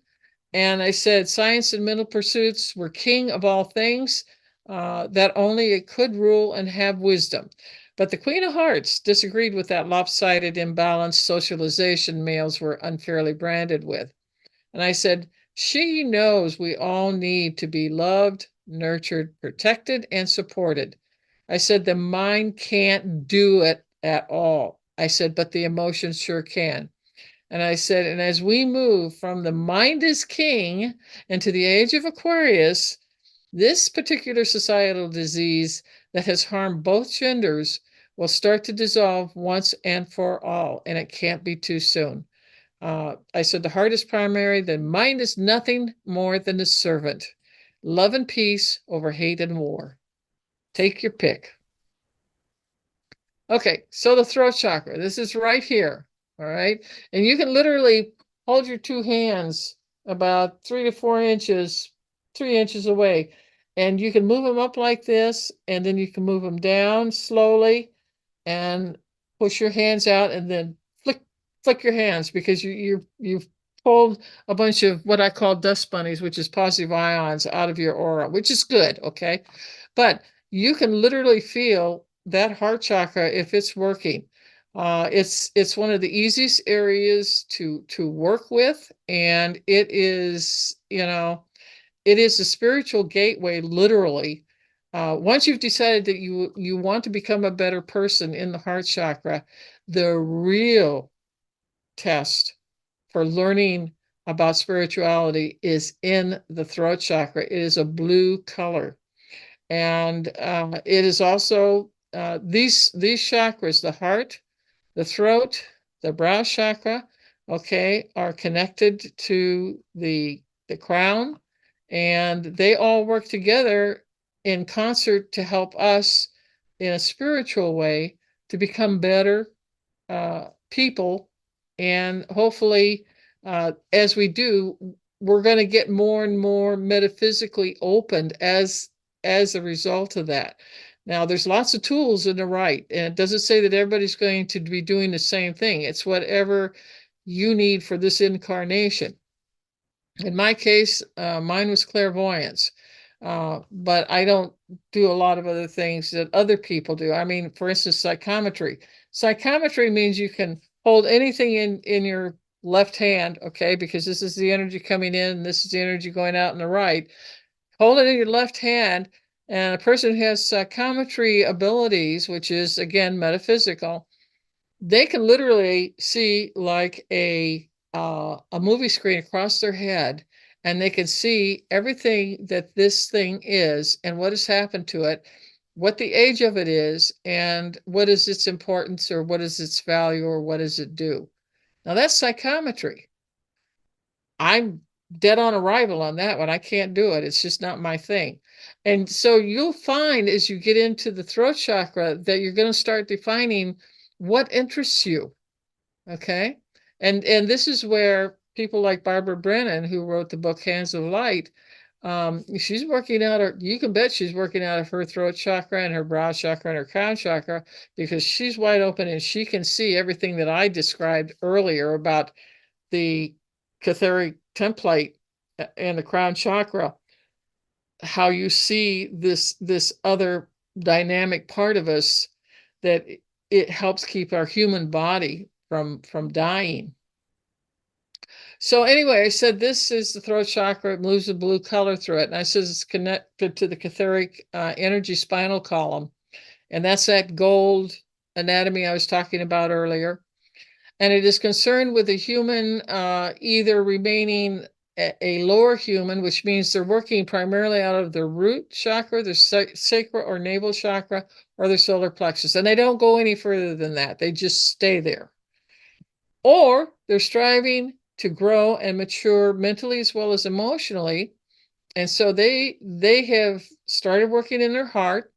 And I said, science and mental pursuits were king of all things, that only it could rule and have wisdom. But the Queen of Hearts disagreed with that lopsided, imbalanced socialization males were unfairly branded with. And I said, she knows we all need to be loved, nurtured, protected, and supported. I said, the mind can't do it at all. I said, but the emotions sure can. And I said, and as we move from the mind is king into the age of Aquarius, this particular societal disease that has harmed both genders will start to dissolve once and for all, and it can't be too soon. I said, the heart is primary, the mind is nothing more than a servant. Love and peace over hate and war. Take your pick. Okay, so the throat chakra, this is right here, all right? And you can literally hold your two hands about 3 to 4 inches, 3 inches away, and you can move them up like this, and then you can move them down slowly and push your hands out, and then flick your hands, because you've pulled a bunch of what I call dust bunnies, which is positive ions, out of your aura, which is good, okay? But you can literally feel that heart chakra if it's working. It's one of the easiest areas to work with, and it is, it is a spiritual gateway, literally. Once you've decided that you want to become a better person in the heart chakra, the real test for learning about spirituality is in the throat chakra. It is a blue color. And it is also these chakras, the heart, the throat, the brow chakra, okay, are connected to the crown, and they all work together in concert to help us in a spiritual way to become better people. And hopefully, as we do, we're going to get more and more metaphysically opened as a result of that. Now, there's lots of tools in the right, and it doesn't say that everybody's going to be doing the same thing. It's whatever you need for this incarnation. In my case, mine was clairvoyance, but I don't do a lot of other things that other people do. I mean, for instance, psychometry. Psychometry means you can hold anything in your left hand, okay, because this is the energy coming in, and this is the energy going out in the right. Hold it in your left hand, and a person who has psychometry abilities, which is, again, metaphysical, they can literally see like a movie screen across their head, and they can see everything that this thing is and what has happened to it, what the age of it is, and what is its importance, or what is its value, or what does it do. Now that's psychometry. I'm dead on arrival on that one. I can't do it. It's just not my thing. And so you'll find as you get into the throat chakra that you're going to start defining what interests you. Okay. And this is where people like Barbara Brennan, who wrote the book Hands of Light, she's working out, or you can bet she's working out of her throat chakra and her brow chakra and her crown chakra, because she's wide open and she can see everything that I described earlier about the Catheric template and the crown chakra, how you see this other dynamic part of us, that it helps keep our human body from dying. So anyway, I said, this is the throat chakra. It moves a blue color through it. And I said, it's connected to the catheric energy spinal column. And that's that gold anatomy I was talking about earlier. And it is concerned with the human either remaining a lower human, which means they're working primarily out of their root chakra, their sacral or navel chakra, or their solar plexus. And they don't go any further than that. They just stay there. Or they're striving to grow and mature mentally as well as emotionally. And so they have started working in their heart,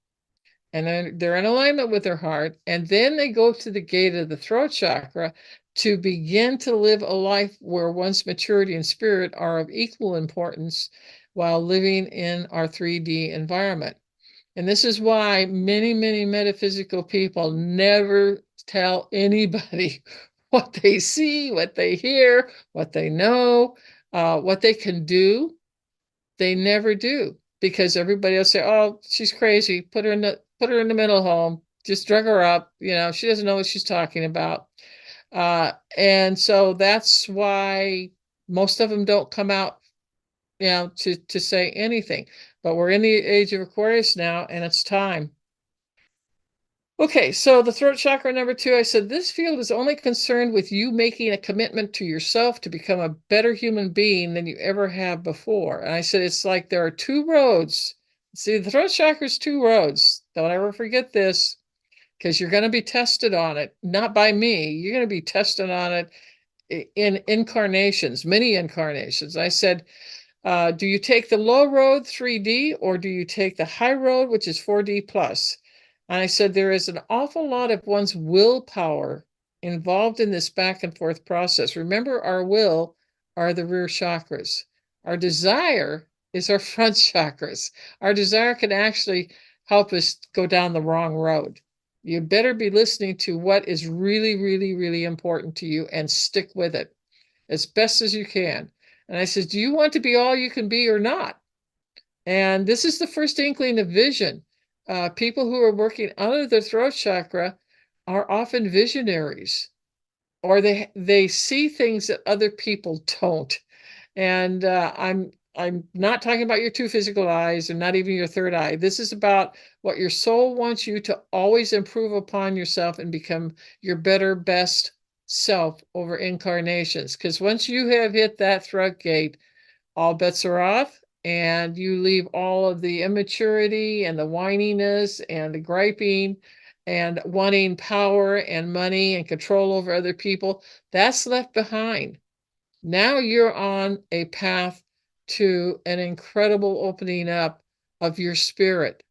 and then they're in alignment with their heart, and then they go to the gate of the throat chakra to begin to live a life where one's maturity and spirit are of equal importance while living in our 3D environment. And this is why many, many metaphysical people never tell anybody what they see, what they hear, what they know, what they can do. They never do, because everybody will say, "Oh, she's crazy. Put her in the mental home. Just drug her up. She doesn't know what she's talking about." And so that's why most of them don't come out, to say anything. But we're in the age of Aquarius now, and it's time. Okay, so the throat chakra number 2, I said, this field is only concerned with you making a commitment to yourself to become a better human being than you ever have before. And I said, it's like there are two roads. See, the throat chakra is two roads. Don't ever forget this, because you're going to be tested on it, not by me. You're going to be tested on it in incarnations, many incarnations. I said, do you take the low road, 3D, or do you take the high road, which is 4D plus? And I said, there is an awful lot of one's willpower involved in this back and forth process. Remember, our will are the rear chakras. Our desire is our front chakras. Our desire can actually help us go down the wrong road. You better be listening to what is really, really, really important to you and stick with it as best as you can. And I said, do you want to be all you can be or not? And this is the first inkling of vision. People who are working under the throat chakra are often visionaries, or they see things that other people don't. And I'm not talking about your two physical eyes and not even your third eye. This is about what your soul wants you to always improve upon yourself and become your better, best self over incarnations. Because once you have hit that throat gate, all bets are off, and you leave all of the immaturity and the whininess and the griping and wanting power and money and control over other people. That's left behind. Now you're on a path to an incredible opening up of your spirit.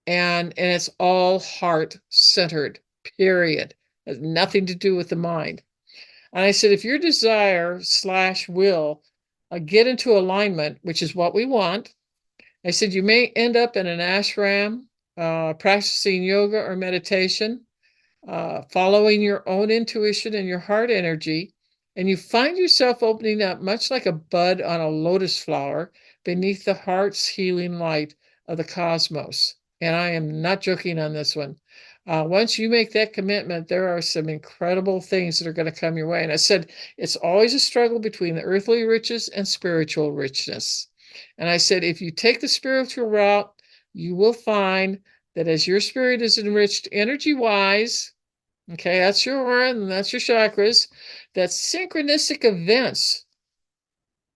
And it's all heart centered, period. It has nothing to do with the mind. And I said, if your desire / will get into alignment, which is what we want, I said, you may end up in an ashram, practicing yoga or meditation, following your own intuition and your heart energy, and you find yourself opening up much like a bud on a lotus flower beneath the heart's healing light of the cosmos. And I am not joking on this one. Once you make that commitment, there are some incredible things that are going to come your way. And I said, it's always a struggle between the earthly riches and spiritual richness. And I said, if you take the spiritual route, you will find that as your spirit is enriched energy-wise, okay, that's your aura and that's your chakras, that synchronistic events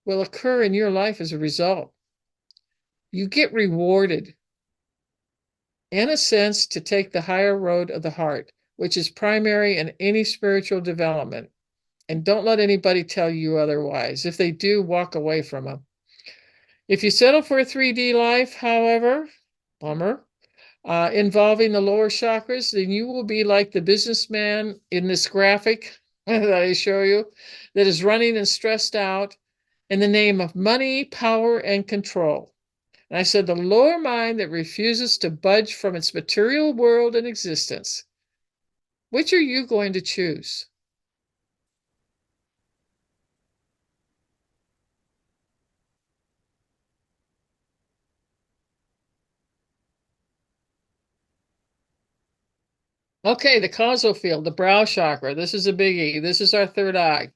will occur in your life as a result. You get rewarded, in a sense, to take the higher road of the heart, which is primary in any spiritual development. And don't let anybody tell you otherwise. If they do, walk away from them. If you settle for a 3D life, however, bummer, involving the lower chakras, then you will be like the businessman in this graphic that I show you, that is running and stressed out in the name of money, power, and control. And I said, the lower mind that refuses to budge from its material world and existence. Which are you going to choose? Okay, the causal field, the brow chakra. This is a biggie. This is our third eye.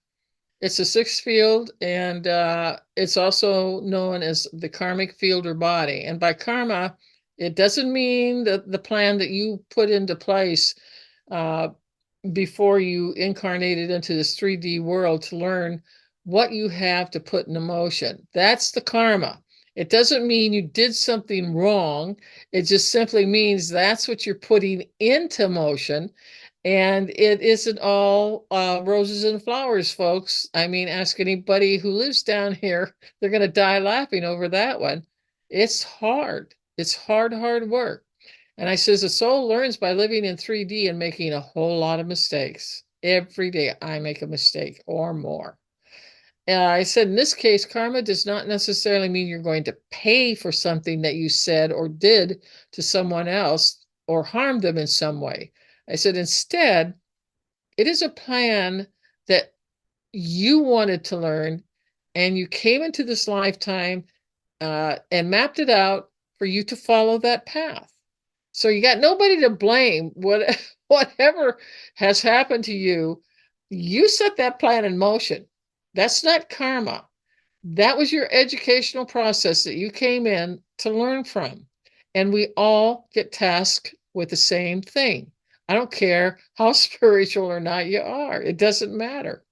It's a sixth field, and it's also known as the karmic field or body. And by karma, it doesn't mean that the plan that you put into place uh, before you incarnated into this 3D world to learn what you have to put in motion. That's the karma. It doesn't mean you did something wrong. It just simply means that's what you're putting into motion. And it isn't all roses and flowers, folks. I mean, ask anybody who lives down here, they're going to die laughing over that one. It's hard. It's hard, hard work. And I says the soul learns by living in 3D and making a whole lot of mistakes. Every day I make a mistake or more. And I said, in this case, karma does not necessarily mean you're going to pay for something that you said or did to someone else or harm them in some way. I said, instead, it is a plan that you wanted to learn and you came into this lifetime and mapped it out for you to follow that path. So you got nobody to blame. Whatever has happened to you, you set that plan in motion. That's not karma. That was your educational process that you came in to learn from. And we all get tasked with the same thing. I don't care how spiritual or not you are, it doesn't matter.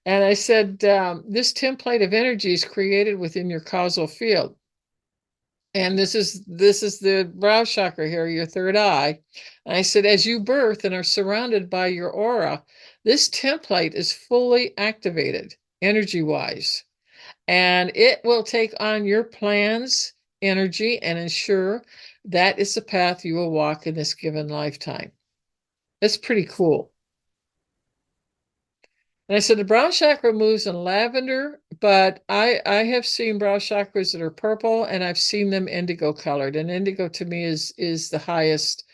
And I said, this template of energy is created within your causal field. And this is the brow chakra here, your third eye. And I said, as you birth and are surrounded by your aura, this template is fully activated energy-wise. And it will take on your plan's energy and ensure that is the path you will walk in this given lifetime. That's pretty cool. And I said the brown chakra moves in lavender, but I have seen brown chakras that are purple, and I've seen them indigo colored. And indigo to me is the highest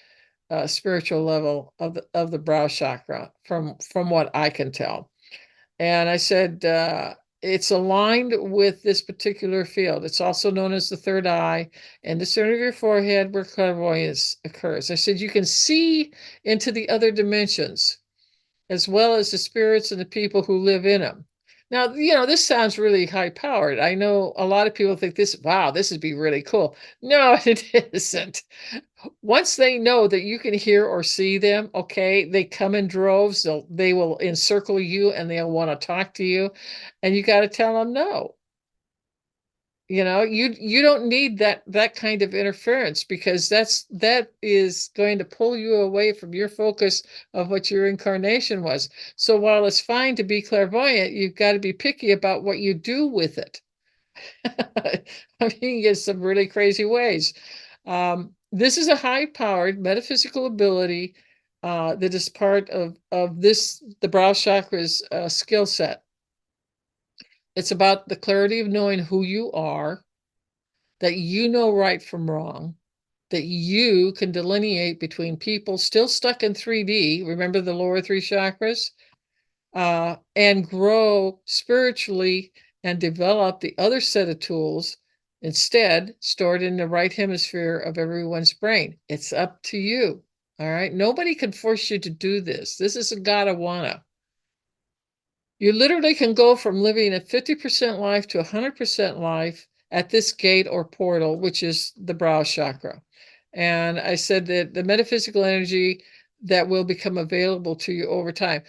spiritual level of the brow chakra from what I can tell. And I said it's aligned with this particular field. It's also known as the third eye and the center of your forehead where clairvoyance occurs. I said you can see into the other dimensions as well as the spirits and the people who live in them. Now, this sounds really high powered. I know a lot of people think wow, this would be really cool. No, it isn't. Once they know that you can hear or see them, okay, they come in droves, they will encircle you and they'll want to talk to you. And you got to tell them no. You don't need that kind of interference because that is going to pull you away from your focus of what your incarnation was. So while it's fine to be clairvoyant, you've got to be picky about what you do with it. I mean, you get some really crazy ways. This is a high-powered metaphysical ability that is part of the brow chakra's skill set. It's about the clarity of knowing who you are, that you know right from wrong, that you can delineate between people still stuck in 3D, remember the lower three chakras, and grow spiritually and develop the other set of tools instead stored in the right hemisphere of everyone's brain. It's up to you. All right. Nobody can force you to do this. This is a gotta wanna. You literally can go from living a 50% life to 100% life at this gate or portal, which is the brow chakra. And I said that the metaphysical energy that will become available to you over time.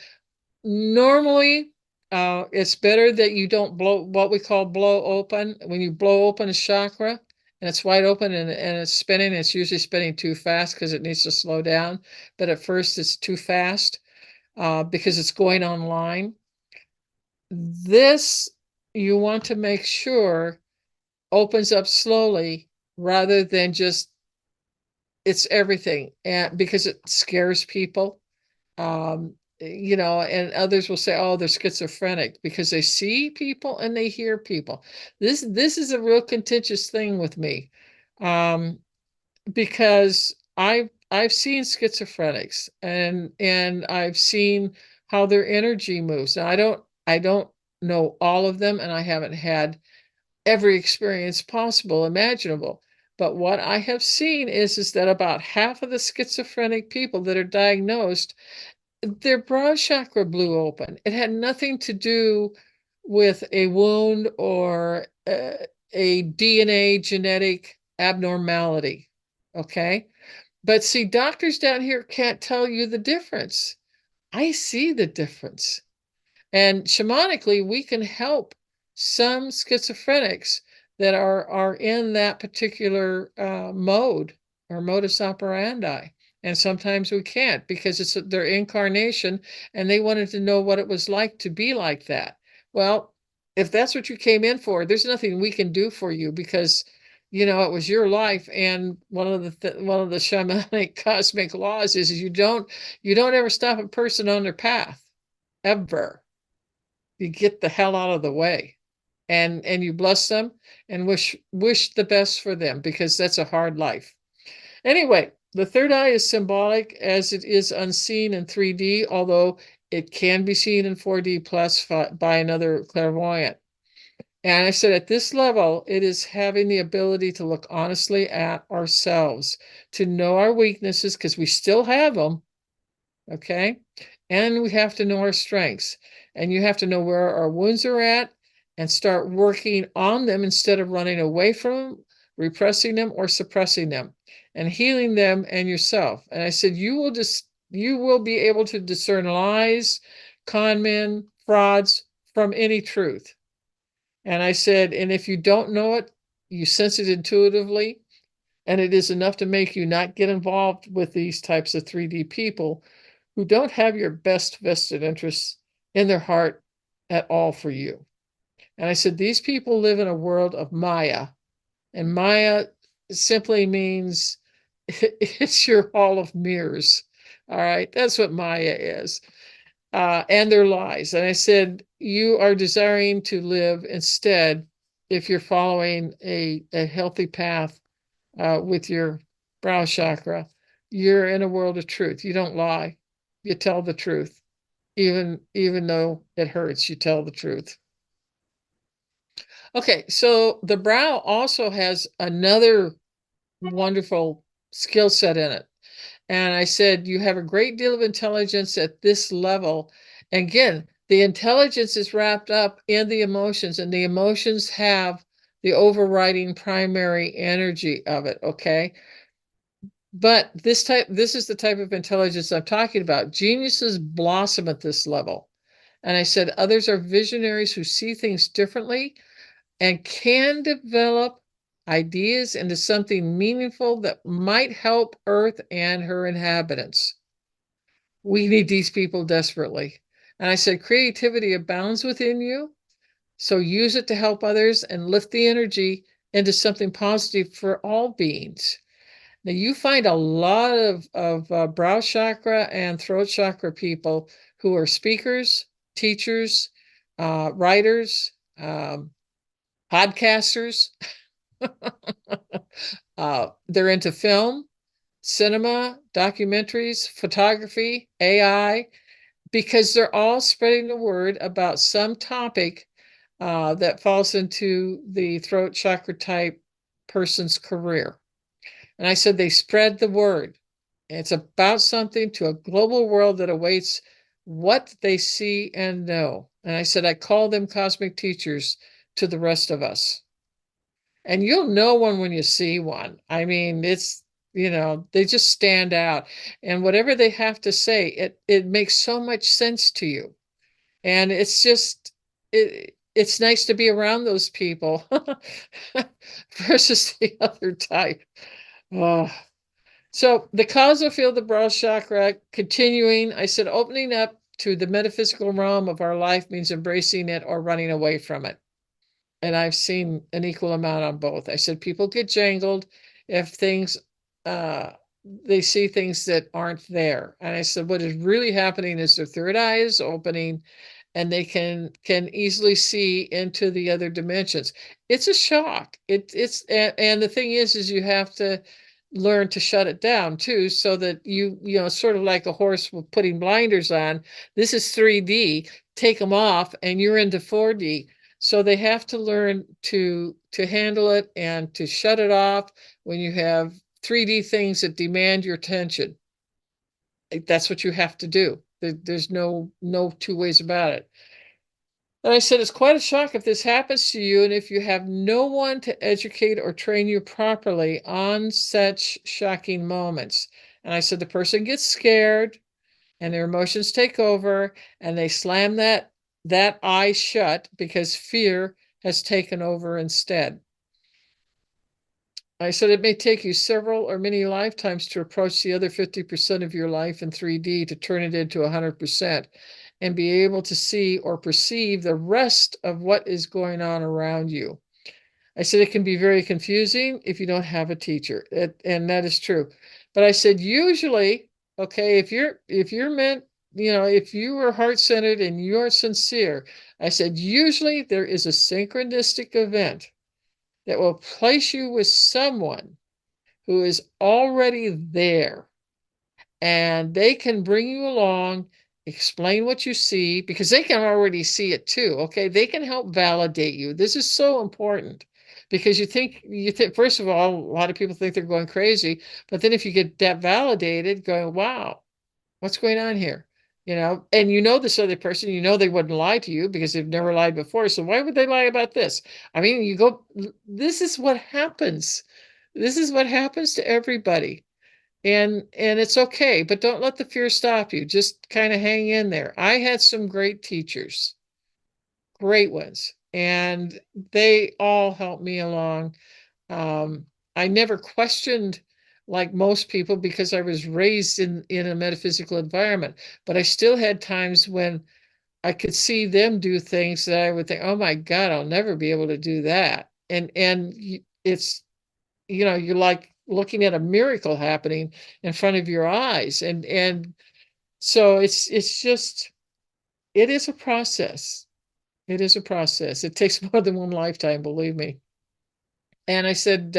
Normally, it's better that you don't blow what we call blow open. When you blow open a chakra and it's wide open and it's spinning, it's usually spinning too fast because it needs to slow down. But at first, it's too fast because it's going online. This you want to make sure opens up slowly rather than just it's everything, and because it scares people. And others will say, oh, they're schizophrenic because they see people and they hear people. This is a real contentious thing with me, because I've seen schizophrenics and I've seen how their energy moves. Now I don't know all of them, and I haven't had every experience possible, imaginable. But what I have seen is that about half of the schizophrenic people that are diagnosed their brow chakra blew open. It had nothing to do with a wound or a DNA genetic abnormality. Okay. But see, doctors down here can't tell you the difference. I see the difference. And shamanically, we can help some schizophrenics that are in that particular mode or modus operandi. And sometimes we can't because it's their incarnation and they wanted to know what it was like to be like that. Well, if that's what you came in for, there's nothing we can do for you because it was your life. And one of the shamanic cosmic laws is you don't ever stop a person on their path, ever. You get the hell out of the way, and you bless them and wish the best for them because that's a hard life. Anyway, the third eye is symbolic as it is unseen in 3D, although it can be seen in 4D plus by another clairvoyant. And I said at this level, it is having the ability to look honestly at ourselves, to know our weaknesses because we still have them. Okay. And we have to know our strengths. And you have to know where our wounds are at and start working on them instead of running away from them, repressing them, or suppressing them, and healing them and yourself. And I said, you will be able to discern lies, con men, frauds from any truth. And I said, and if you don't know it, you sense it intuitively, and it is enough to make you not get involved with these types of 3D people who don't have your best vested interests in their heart at all for you. And I said, these people live in a world of Maya, and Maya simply means it's your hall of mirrors. All right, that's what Maya is. And their lies. And I said, you are desiring to live instead if you're following a healthy path with your brow chakra. You're in a world of truth. You don't lie. You tell the truth. Even though it hurts, you tell the truth. Okay, so the brow also has another wonderful skill set in it. And I said, you have a great deal of intelligence at this level. And again, the intelligence is wrapped up in the emotions, and the emotions have the overriding primary energy of it. Okay. But this is the type of intelligence I'm talking about. Geniuses blossom at this level. And I said, others are visionaries who see things differently and can develop ideas into something meaningful that might help Earth and her inhabitants. We need these people desperately. And I said, creativity abounds within you, so use it to help others and lift the energy into something positive for all beings. Now, you find a lot of brow chakra and throat chakra people who are speakers, teachers, writers, podcasters. They're into film, cinema, documentaries, photography, AI, because they're all spreading the word about some topic that falls into the throat chakra type person's career. And I said they spread the word. It's about something to a global world that awaits what they see and know. And I said I call them cosmic teachers to the rest of us. And you'll know one when you see one. I mean, they just stand out. And whatever they have to say, it makes so much sense to you. And it's nice to be around those people versus the other type. Oh. So the causal field of brow chakra, continuing, I said, opening up to the metaphysical realm of our life means embracing it or running away from it. And I've seen an equal amount on both. I said, people get jangled if they see things that aren't there. And I said, what is really happening is their third eye is opening and they can easily see into the other dimensions. It's a shock. And the thing is you have to learn to shut it down too, so that sort of like a horse with putting blinders on. This is 3D, take them off and you're into 4D. So they have to learn to handle it and to shut it off when you have 3D things that demand your attention. That's what you have to do. There's no two ways about it. And I said, it's quite a shock if this happens to you, and if you have no one to educate or train you properly on such shocking moments. And I said, the person gets scared and their emotions take over and they slam that eye shut because fear has taken over instead. I said it may take you several or many lifetimes to approach the other 50% of your life in 3D to turn it into 100% and be able to see or perceive the rest of what is going on around you. I said it can be very confusing if you don't have a teacher, and that is true. But I said usually, okay, if you're meant, if you are heart-centered and you're sincere, I said usually there is a synchronistic event that will place you with someone who is already there, and they can bring you along, explain what you see, because they can already see it too. Okay, they can help validate you. This is so important because you think first of all, a lot of people think they're going crazy, but then if you get that validated, going, wow, what's going on here? And this other person, they wouldn't lie to you because they've never lied before. So why would they lie about this? I mean, this is what happens. This is what happens to everybody. And it's okay, but don't let the fear stop you. Just kind of hang in there. I had some great teachers, great ones, and they all helped me along. I never questioned like most people because I was raised in a metaphysical environment, but I still had times when I could see them do things that I would think, oh my God, I'll never be able to do that. And it's you're like looking at a miracle happening in front of your eyes. And so it's just it is a process. It is a process. It takes more than one lifetime, believe me. And I said,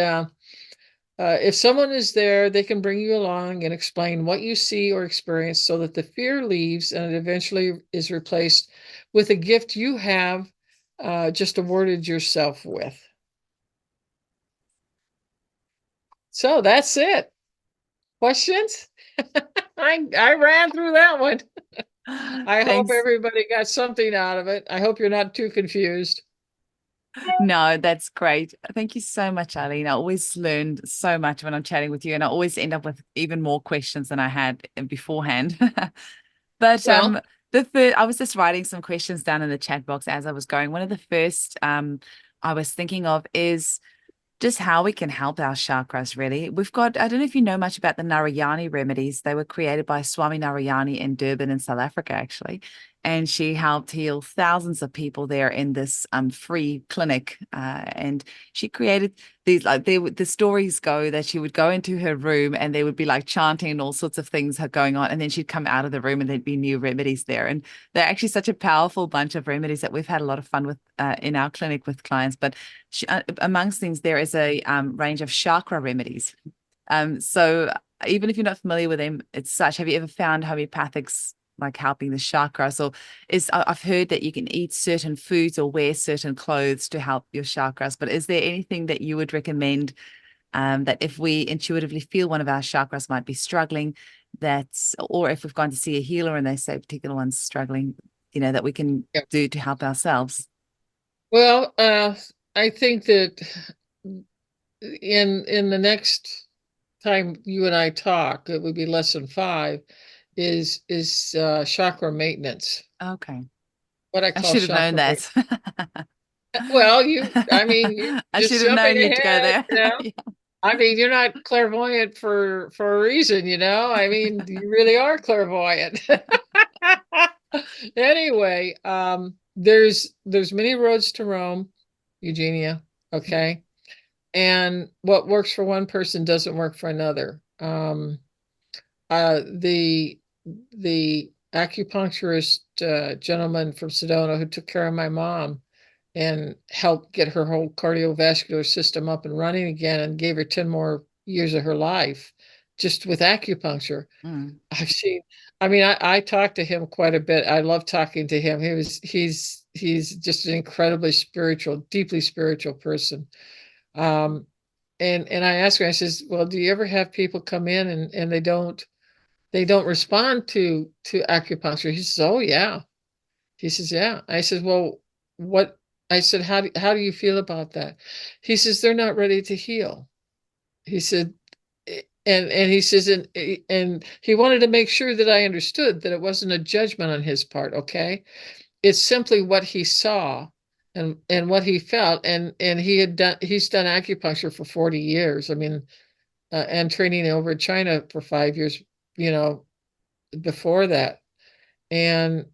if someone is there, they can bring you along and explain what you see or experience so that the fear leaves and it eventually is replaced with a gift you have just awarded yourself with. So that's it. Questions? I ran through that one. I hope Thanks. everybody got something out of it. I hope you're not too confused. No, that's great. Thank you so much, Eileen. I always learned so much when I'm chatting with you, and I always end up with even more questions than I had beforehand. But Well, I was just writing some questions down in the chat box as I was going. One of the first I was thinking of is just how we can help our chakras, really. We've got, I don't know if you know much about the Narayani remedies. They were created by Swami Narayani in Durban in South Africa, actually. And she helped heal thousands of people there in this free clinic. And she created these, like the stories go that she would go into her room and there would be like chanting and all sorts of things going on. And then she'd come out of the room and there'd be new remedies there. And they're actually such a powerful bunch of remedies that we've had a lot of fun with in our clinic with clients. But amongst things, there is a range of chakra remedies. So even if you're not familiar with them, it's such. Have you ever found homeopathics like helping the chakras? Or I've heard that you can eat certain foods or wear certain clothes to help your chakras. But is there anything that you would recommend that if we intuitively feel one of our chakras might be struggling, or if we've gone to see a healer and they say a particular one's struggling, that we can yeah. do to help ourselves? Well, I think that in the next time you and I talk, it would be lesson 5, is chakra maintenance. Okay. What I I call should have known chakra maintenance. that. Well, I mean, you're I should just have jumping known you'd go ahead, there. Yeah. I mean, you're not clairvoyant for a reason. I mean, you really are clairvoyant. Anyway, there's many roads to Rome, Eugenia. Okay. And what works for one person doesn't work for another. The acupuncturist gentleman from Sedona who took care of my mom and helped get her whole cardiovascular system up and running again and gave her 10 more years of her life just with acupuncture. Mm. I've seen, I mean, I talked to him quite a bit. I love talking to him. He's just an incredibly spiritual, deeply spiritual person. Um, and I asked her, I says, well, do you ever have people come in and they don't they don't respond to acupuncture. He says, oh yeah. He says, yeah. I said, well, what? I said, how do you feel about that? He says, they're not ready to heal. He said, and he says, and he wanted to make sure that I understood that it wasn't a judgment on his part. Okay, it's simply what he saw and what he felt, and he's done acupuncture for 40 years. I mean, and training over in China for 5 years, you know, before that. And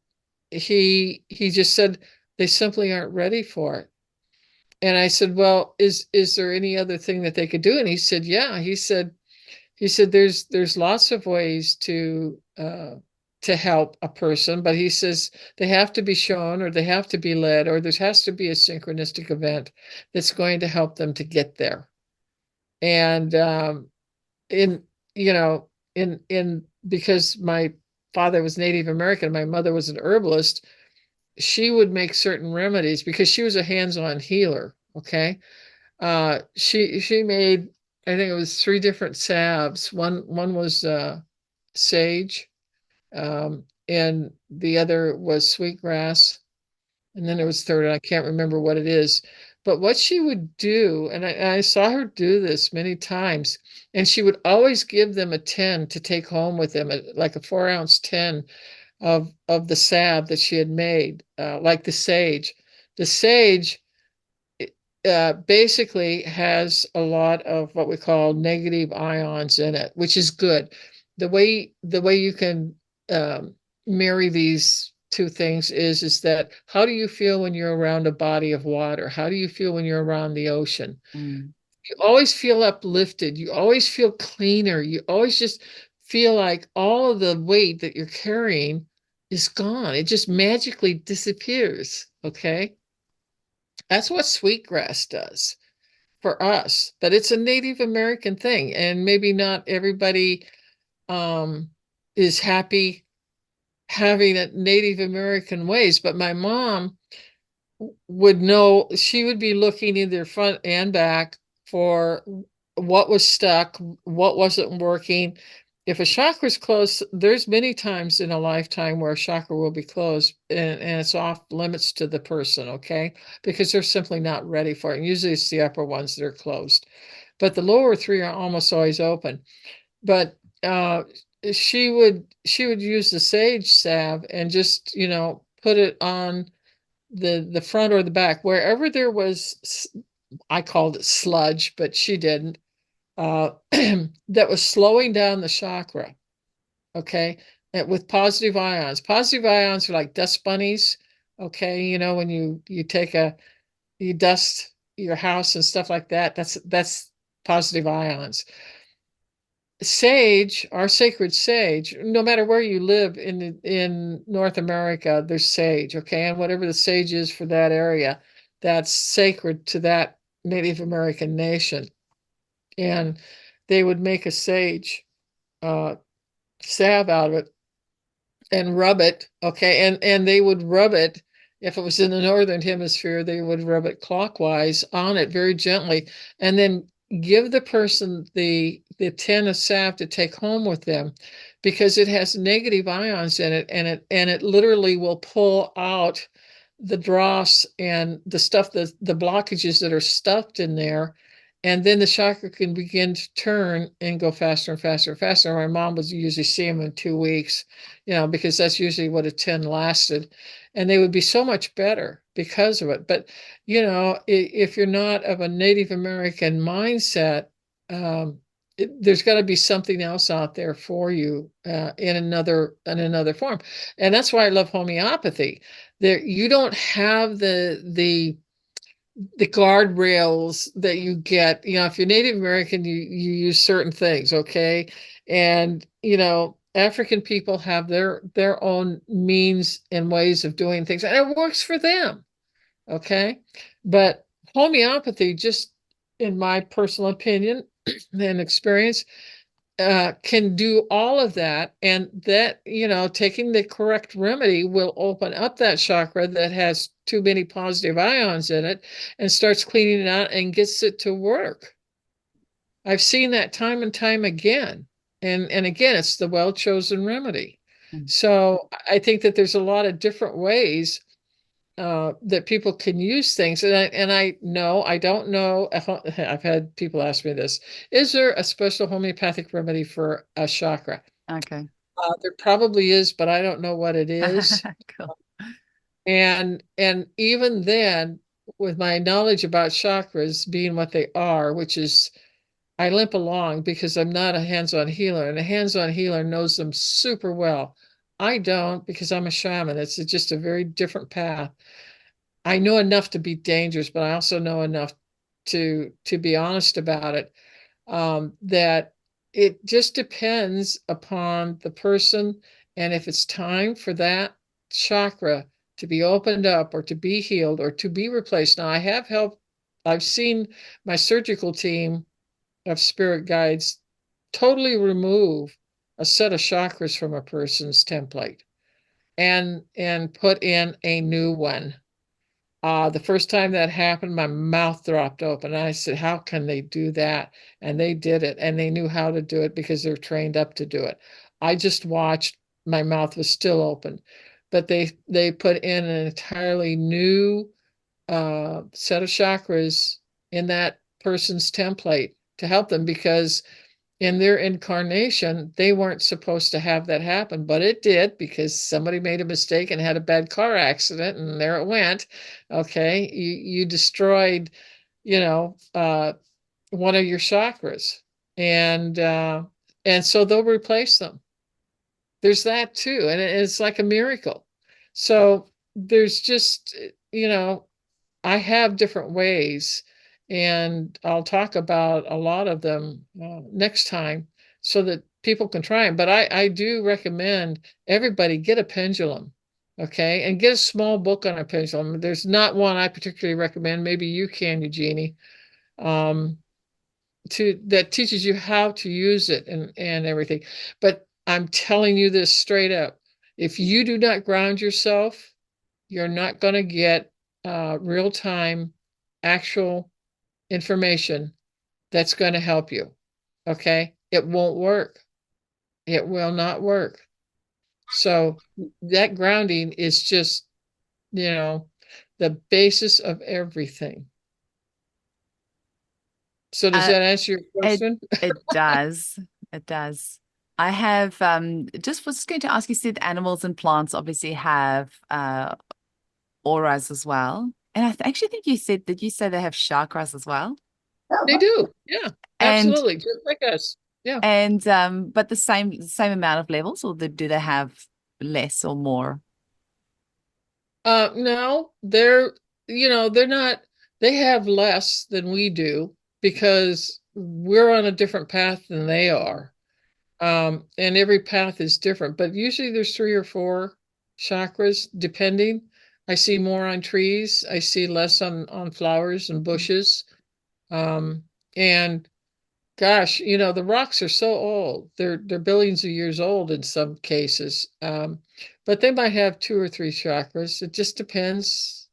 he just said they simply aren't ready for it. And I said, well, is there any other thing that they could do? And he said, yeah. He said there's lots of ways to help a person, but he says they have to be shown, or they have to be led, or there has to be a synchronistic event that's going to help them to get there. And in you know in because my father was Native American, my mother was an herbalist, she would make certain remedies because she was a hands-on healer. Okay. She made, I think it was three different salves. One was sage, and the other was sweetgrass, and then there was third, and I can't remember what it is. But what she would do, and I saw her do this many times, and she would always give them a tin to take home with them, like a 4-ounce tin of the salve that she had made, like the sage. The sage basically has a lot of what we call negative ions in it, which is good. The way you can marry these two things is that how do you feel when you're around a body of water? How do you feel when you're around the ocean? Mm. You always feel uplifted. You always feel cleaner. You always just feel like all of the weight that you're carrying is gone. It just magically disappears. Okay. That's what sweetgrass does for us, but it's a Native American thing. And maybe not everybody um, is happy having it Native American ways, but my mom would know, she would be looking either front and back for what was stuck, what wasn't working. If a chakra's closed, there's many times in a lifetime where a chakra will be closed, and it's off limits to the person, okay? Because they're simply not ready for it. And usually it's the upper ones that are closed. But the lower three are almost always open. But she would use the sage salve and just, put it on the front or the back, wherever there was, I called it sludge, but she didn't, that was slowing down the chakra. Okay. And with positive ions. Positive ions are like dust bunnies. Okay. When you you dust your house and stuff like that, that's positive ions. Sage, our sacred sage, no matter where you live in North America, there's sage, okay? And whatever the sage is for that area, that's sacred to that Native American nation. And they would make a sage uh, salve out of it and rub it, okay? And they would rub it, if it was in the northern hemisphere, they would rub it clockwise on it very gently, and then give the person the tin of salve to take home with them, because it has negative ions in it, and it literally will pull out the dross and the stuff, the blockages that are stuffed in there. And then the chakra can begin to turn and go faster and faster and faster. My mom would usually see them in 2 weeks, because that's usually what a 10 lasted. And they would be so much better because of it. But, if you're not of a Native American mindset, there's got to be something else out there for you in another form. And that's why I love homeopathy. There, you don't have the guardrails that you get. If you're Native American, you use certain things, okay? And African people have their own means and ways of doing things, and it works for them, okay? But homeopathy, just in my personal opinion and experience, can do all of that, and that, taking the correct remedy will open up that chakra that has too many positive ions in it, and starts cleaning it out and gets it to work. I've seen that time and time again. And again, it's the well-chosen remedy. Mm. So I think that there's a lot of different ways that people can use things. And I know, I don't know. I've had people ask me this. Is there a special homeopathic remedy for a chakra? Okay. There probably is, but I don't know what it is. Cool. And even then, with my knowledge about chakras being what they are, which is I limp along because I'm not a hands-on healer, and a hands-on healer knows them super well. I don't because I'm a shaman. It's just a very different path. I know enough to be dangerous, but I also know enough to be honest about it. That it just depends upon the person, and if it's time for that chakra to be opened up or to be healed or to be replaced. Now, I have helped, I've seen my surgical team of spirit guides totally remove a set of chakras from a person's template and put in a new one. The first time that happened, my mouth dropped open. And I said, how can they do that? And they did it, and they knew how to do it because they're trained up to do it. I just watched, my mouth was still open. But they put in an entirely new set of chakras in that person's template to help them, because in their incarnation, they weren't supposed to have that happen, but it did because somebody made a mistake and had a bad car accident, and there it went. Okay, you destroyed, you know, one of your chakras, and and so they'll replace them. There's that too, and it's like a miracle. So there's just, I have different ways, and I'll talk about a lot of them next time so that people can try them. But I do recommend everybody get a pendulum, okay, and get a small book on a pendulum. There's not one I particularly recommend. Maybe you can, Eugenie, um, to that teaches you how to use it and everything. But I'm telling you this straight up: if you do not ground yourself, you're not going to get real time, actual information that's going to help you. Okay. It won't work. It will not work. So that grounding is just, you know, the basis of everything. So does Uh, that answer your it question? it does. It does. I have just was going to ask you, said animals and plants obviously have auras as well. And actually think you said, did you say they have chakras as well? They do. Yeah, And absolutely. Just like us. Yeah. but the same amount of levels, or do they have less or more? No, they're not, they have less than we do because we're on a different path than they are. And every path is different, but usually there's three or four chakras, depending. I see more on trees. I see less on flowers and bushes. Um, and gosh, the rocks are so old. They're billions of years old in some cases. But they might have two or three chakras. It just depends.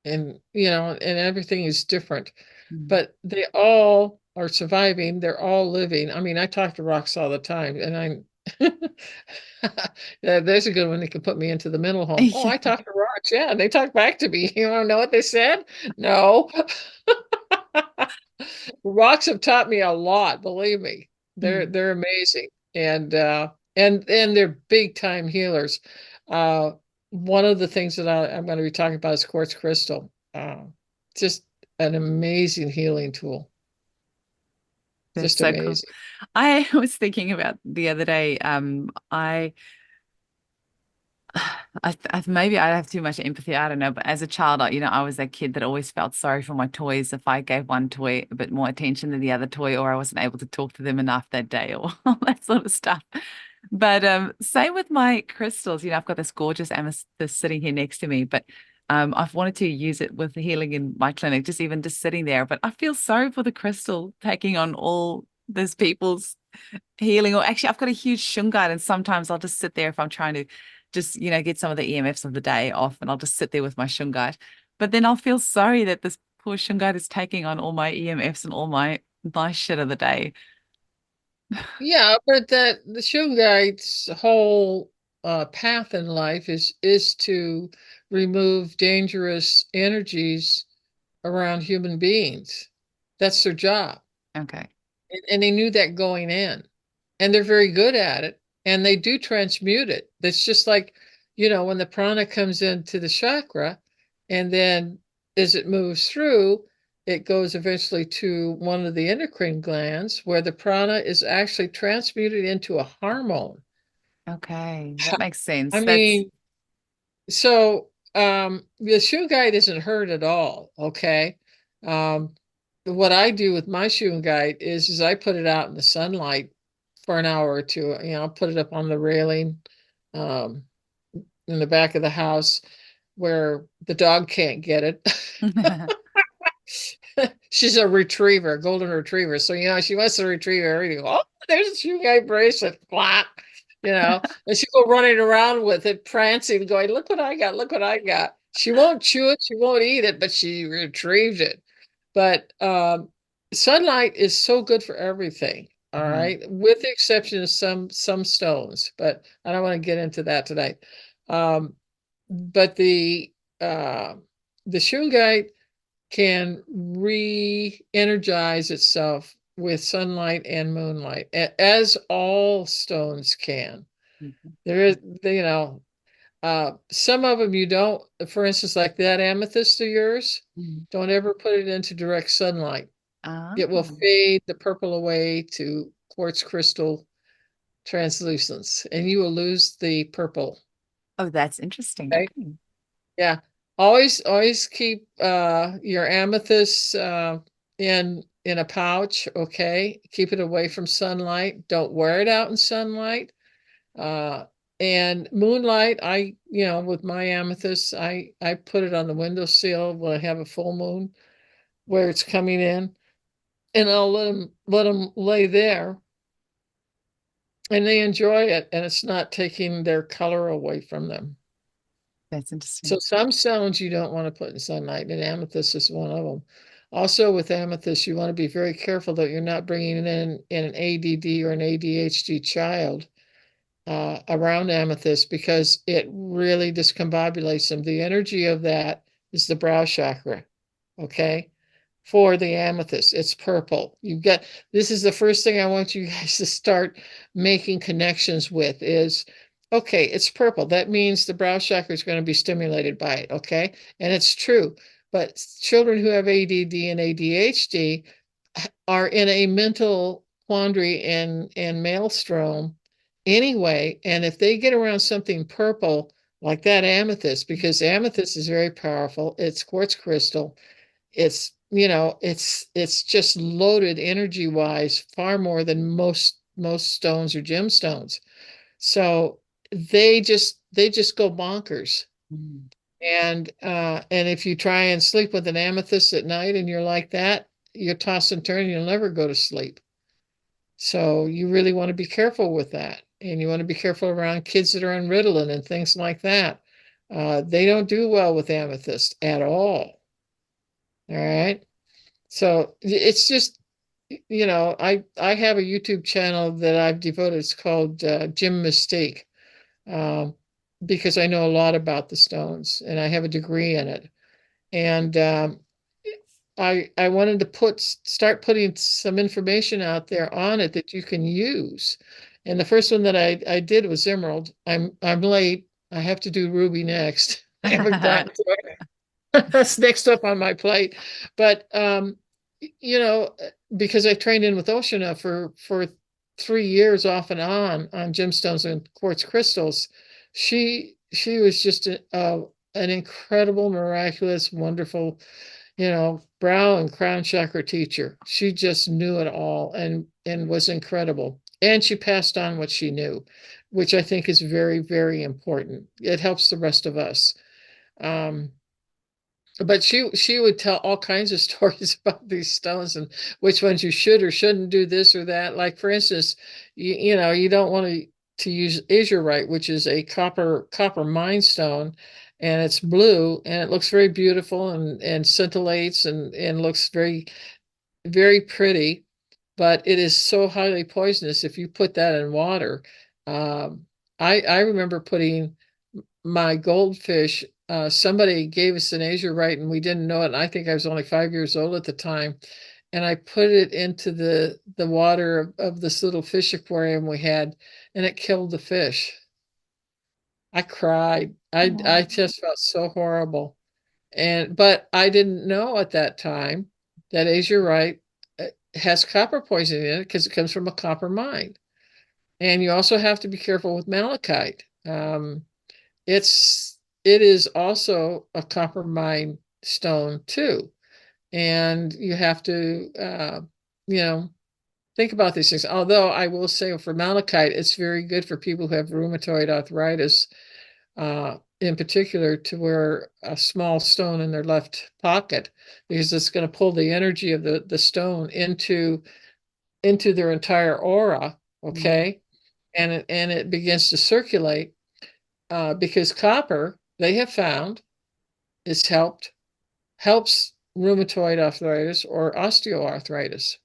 And and everything is different. Mm. But they all are surviving. They're all living. I mean, I talk to rocks all the time, and I'm yeah, there's a good one that can put me into the mental home. Oh, I talk to rocks. Yeah, and they talk back to me. You want to know what they said? No. Rocks have taught me a lot, believe me. They're Mm. they're amazing. And they're big time healers. Uh One of the things that I'm going to be talking about is quartz crystal. Just an amazing healing tool. That's Just so cool. amazing. I was thinking about the other day, maybe I have too much empathy. I don't know. But as a child, I was that kid that always felt sorry for my toys if I gave one toy a bit more attention than the other toy, or I wasn't able to talk to them enough that day, or all that sort of stuff. But same with my crystals. I've got this gorgeous amethyst sitting here next to me, but I've wanted to use it with the healing in my clinic, just sitting there. But I feel sorry for the crystal taking on all these people's healing. Or actually, I've got a huge shungite, and sometimes I'll just sit there if I'm trying to just get some of the EMFs of the day off, and I'll just sit there with my shungite. But then I'll feel sorry that this poor shungite is taking on all my EMFs and all my shit of the day. Yeah, but that the shungite's whole path in life is to remove dangerous energies around human beings. That's their job. Okay. And they knew that going in. And they're very good at it. And they do transmute it. That's just like, when the prana comes into the chakra, and then as it moves through, it goes eventually to one of the endocrine glands where the prana is actually transmuted into a hormone. Okay. That makes I sense. That's mean, so the shungite isn't hurt at all, okay? Um, what I do with my shungite is I put it out in the sunlight for an hour or two. I'll put it up on the railing um, in the back of the house where the dog can't get it. She's a retriever, a golden retriever. So, she wants to retrieve everything. Oh, there's a shungite bracelet. Flop. And she go running around with it, prancing, going, look what I got, look what I got. She won't chew it, she won't eat it, but she retrieved it. But sunlight is so good for everything, all Mhm. right, with the exception of some stones, but I don't want to get into that tonight. Um, but uh, the shungite can re-energize itself with sunlight and moonlight, as all stones can. Mhm. There is, some of them you don't, for instance, like that amethyst of yours, Mhm. don't ever put it into direct sunlight. Ah. It will fade the purple away to quartz crystal translucence, and you will lose the purple. Oh, that's interesting. Okay. Okay. Yeah. Always keep your amethyst in a pouch, okay? Keep it away from sunlight. Don't wear it out in sunlight. Uh and moonlight, with my amethyst, I put it on the windowsill when I have a full moon where it's coming in, and I'll let them lay there, and they enjoy it, and it's not taking their color away from them. That's So interesting. some stones you don't want to put in sunlight, and amethyst is one of them. Also, with amethyst, you want to be very careful that you're not bringing in an ADD or an ADHD child around amethyst, because it really discombobulates them. The energy of that is the brow chakra. Okay. For the amethyst, it's purple. This is the first thing I want you guys to start making connections with is, okay, it's purple. That means the brow chakra is going to be stimulated by it. Okay. And it's true. But children who have ADD and ADHD are in a mental quandary and maelstrom anyway. And if they get around something purple like that amethyst, because amethyst is very powerful, it's quartz crystal, it's just loaded energy wise far more than most stones or gemstones. So they just go bonkers. Mm. And if you try and sleep with an amethyst at night and you're like that, you toss and turn, you'll never go to sleep. So you really want to be careful with that. And you want to be careful around kids that are on Ritalin and things like that. They don't do well with amethyst at all. All right. So it's just, I have a YouTube channel that I've devoted. It's called Jim Mystique, um, because I know a lot about the stones and I have a degree in it. And I wanted to start putting some information out there on it that you can use. And the first one that I did was emerald. I'm late. I have to do ruby next. I haven't gotten to it. That's next up on my plate. But you know, because I trained in with Oceana for 3 years off and on gemstones and quartz crystals, she was just an incredible, miraculous, wonderful, brow and crown chakra teacher. She just knew it all and was incredible. And she passed on what she knew, which I think is very, very important. It helps the rest of us. Um, but she would tell all kinds of stories about these stones and which ones you should or shouldn't do this or that. Like for instance, you don't want to use azurite, which is a copper mine stone, and it's blue and it looks very beautiful and scintillates and looks very, very pretty. but it is so highly poisonous if you put that in water. Um, I remember putting my goldfish. Somebody gave us an azurite and we didn't know it. And I think I was only 5 years old at the time. And I put it into the water of this little fish aquarium we had, and it killed the fish. I cried. I Oh. just felt so horrible. But I didn't know at that time that azurite has copper poisoning in it because it comes from a copper mine. And you also have to be careful with malachite. It is also a copper mine stone too, and you have to you know think about these things. Although I will say for malachite, it's very good for people who have rheumatoid arthritis, in particular, to wear a small stone in their left pocket because it's going to pull the energy of the stone into their entire aura. Mm. Okay, and it begins to circulate, because copper they have found is helps rheumatoid arthritis or osteoarthritis.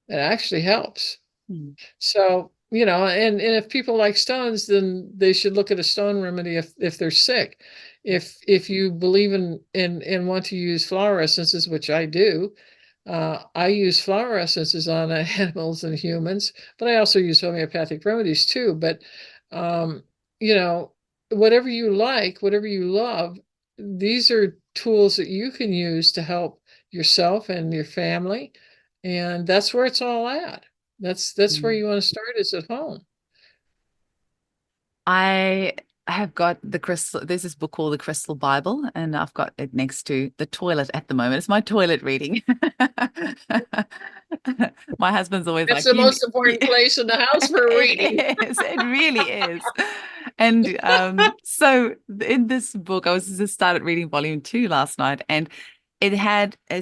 It actually helps. Mm. So, and if people like stones, then they should look at a stone remedy if they're sick. If you believe in want to use flower essences, which I do, I use flower essences on animals and humans, but I also use homeopathic remedies too. But um, you know, whatever you like, whatever you love, these are tools that you can use to help yourself and your family, and that's where it's all at. That's where Mm. you want to start is at home. I have got the crystal. There's this book called The Crystal Bible, and I've got it next to the toilet at the moment. It's my toilet reading. My husband's always That's like, the most important place in the house for reading. It is. It really is. And so in this book, I was just started reading volume 2 last night, and it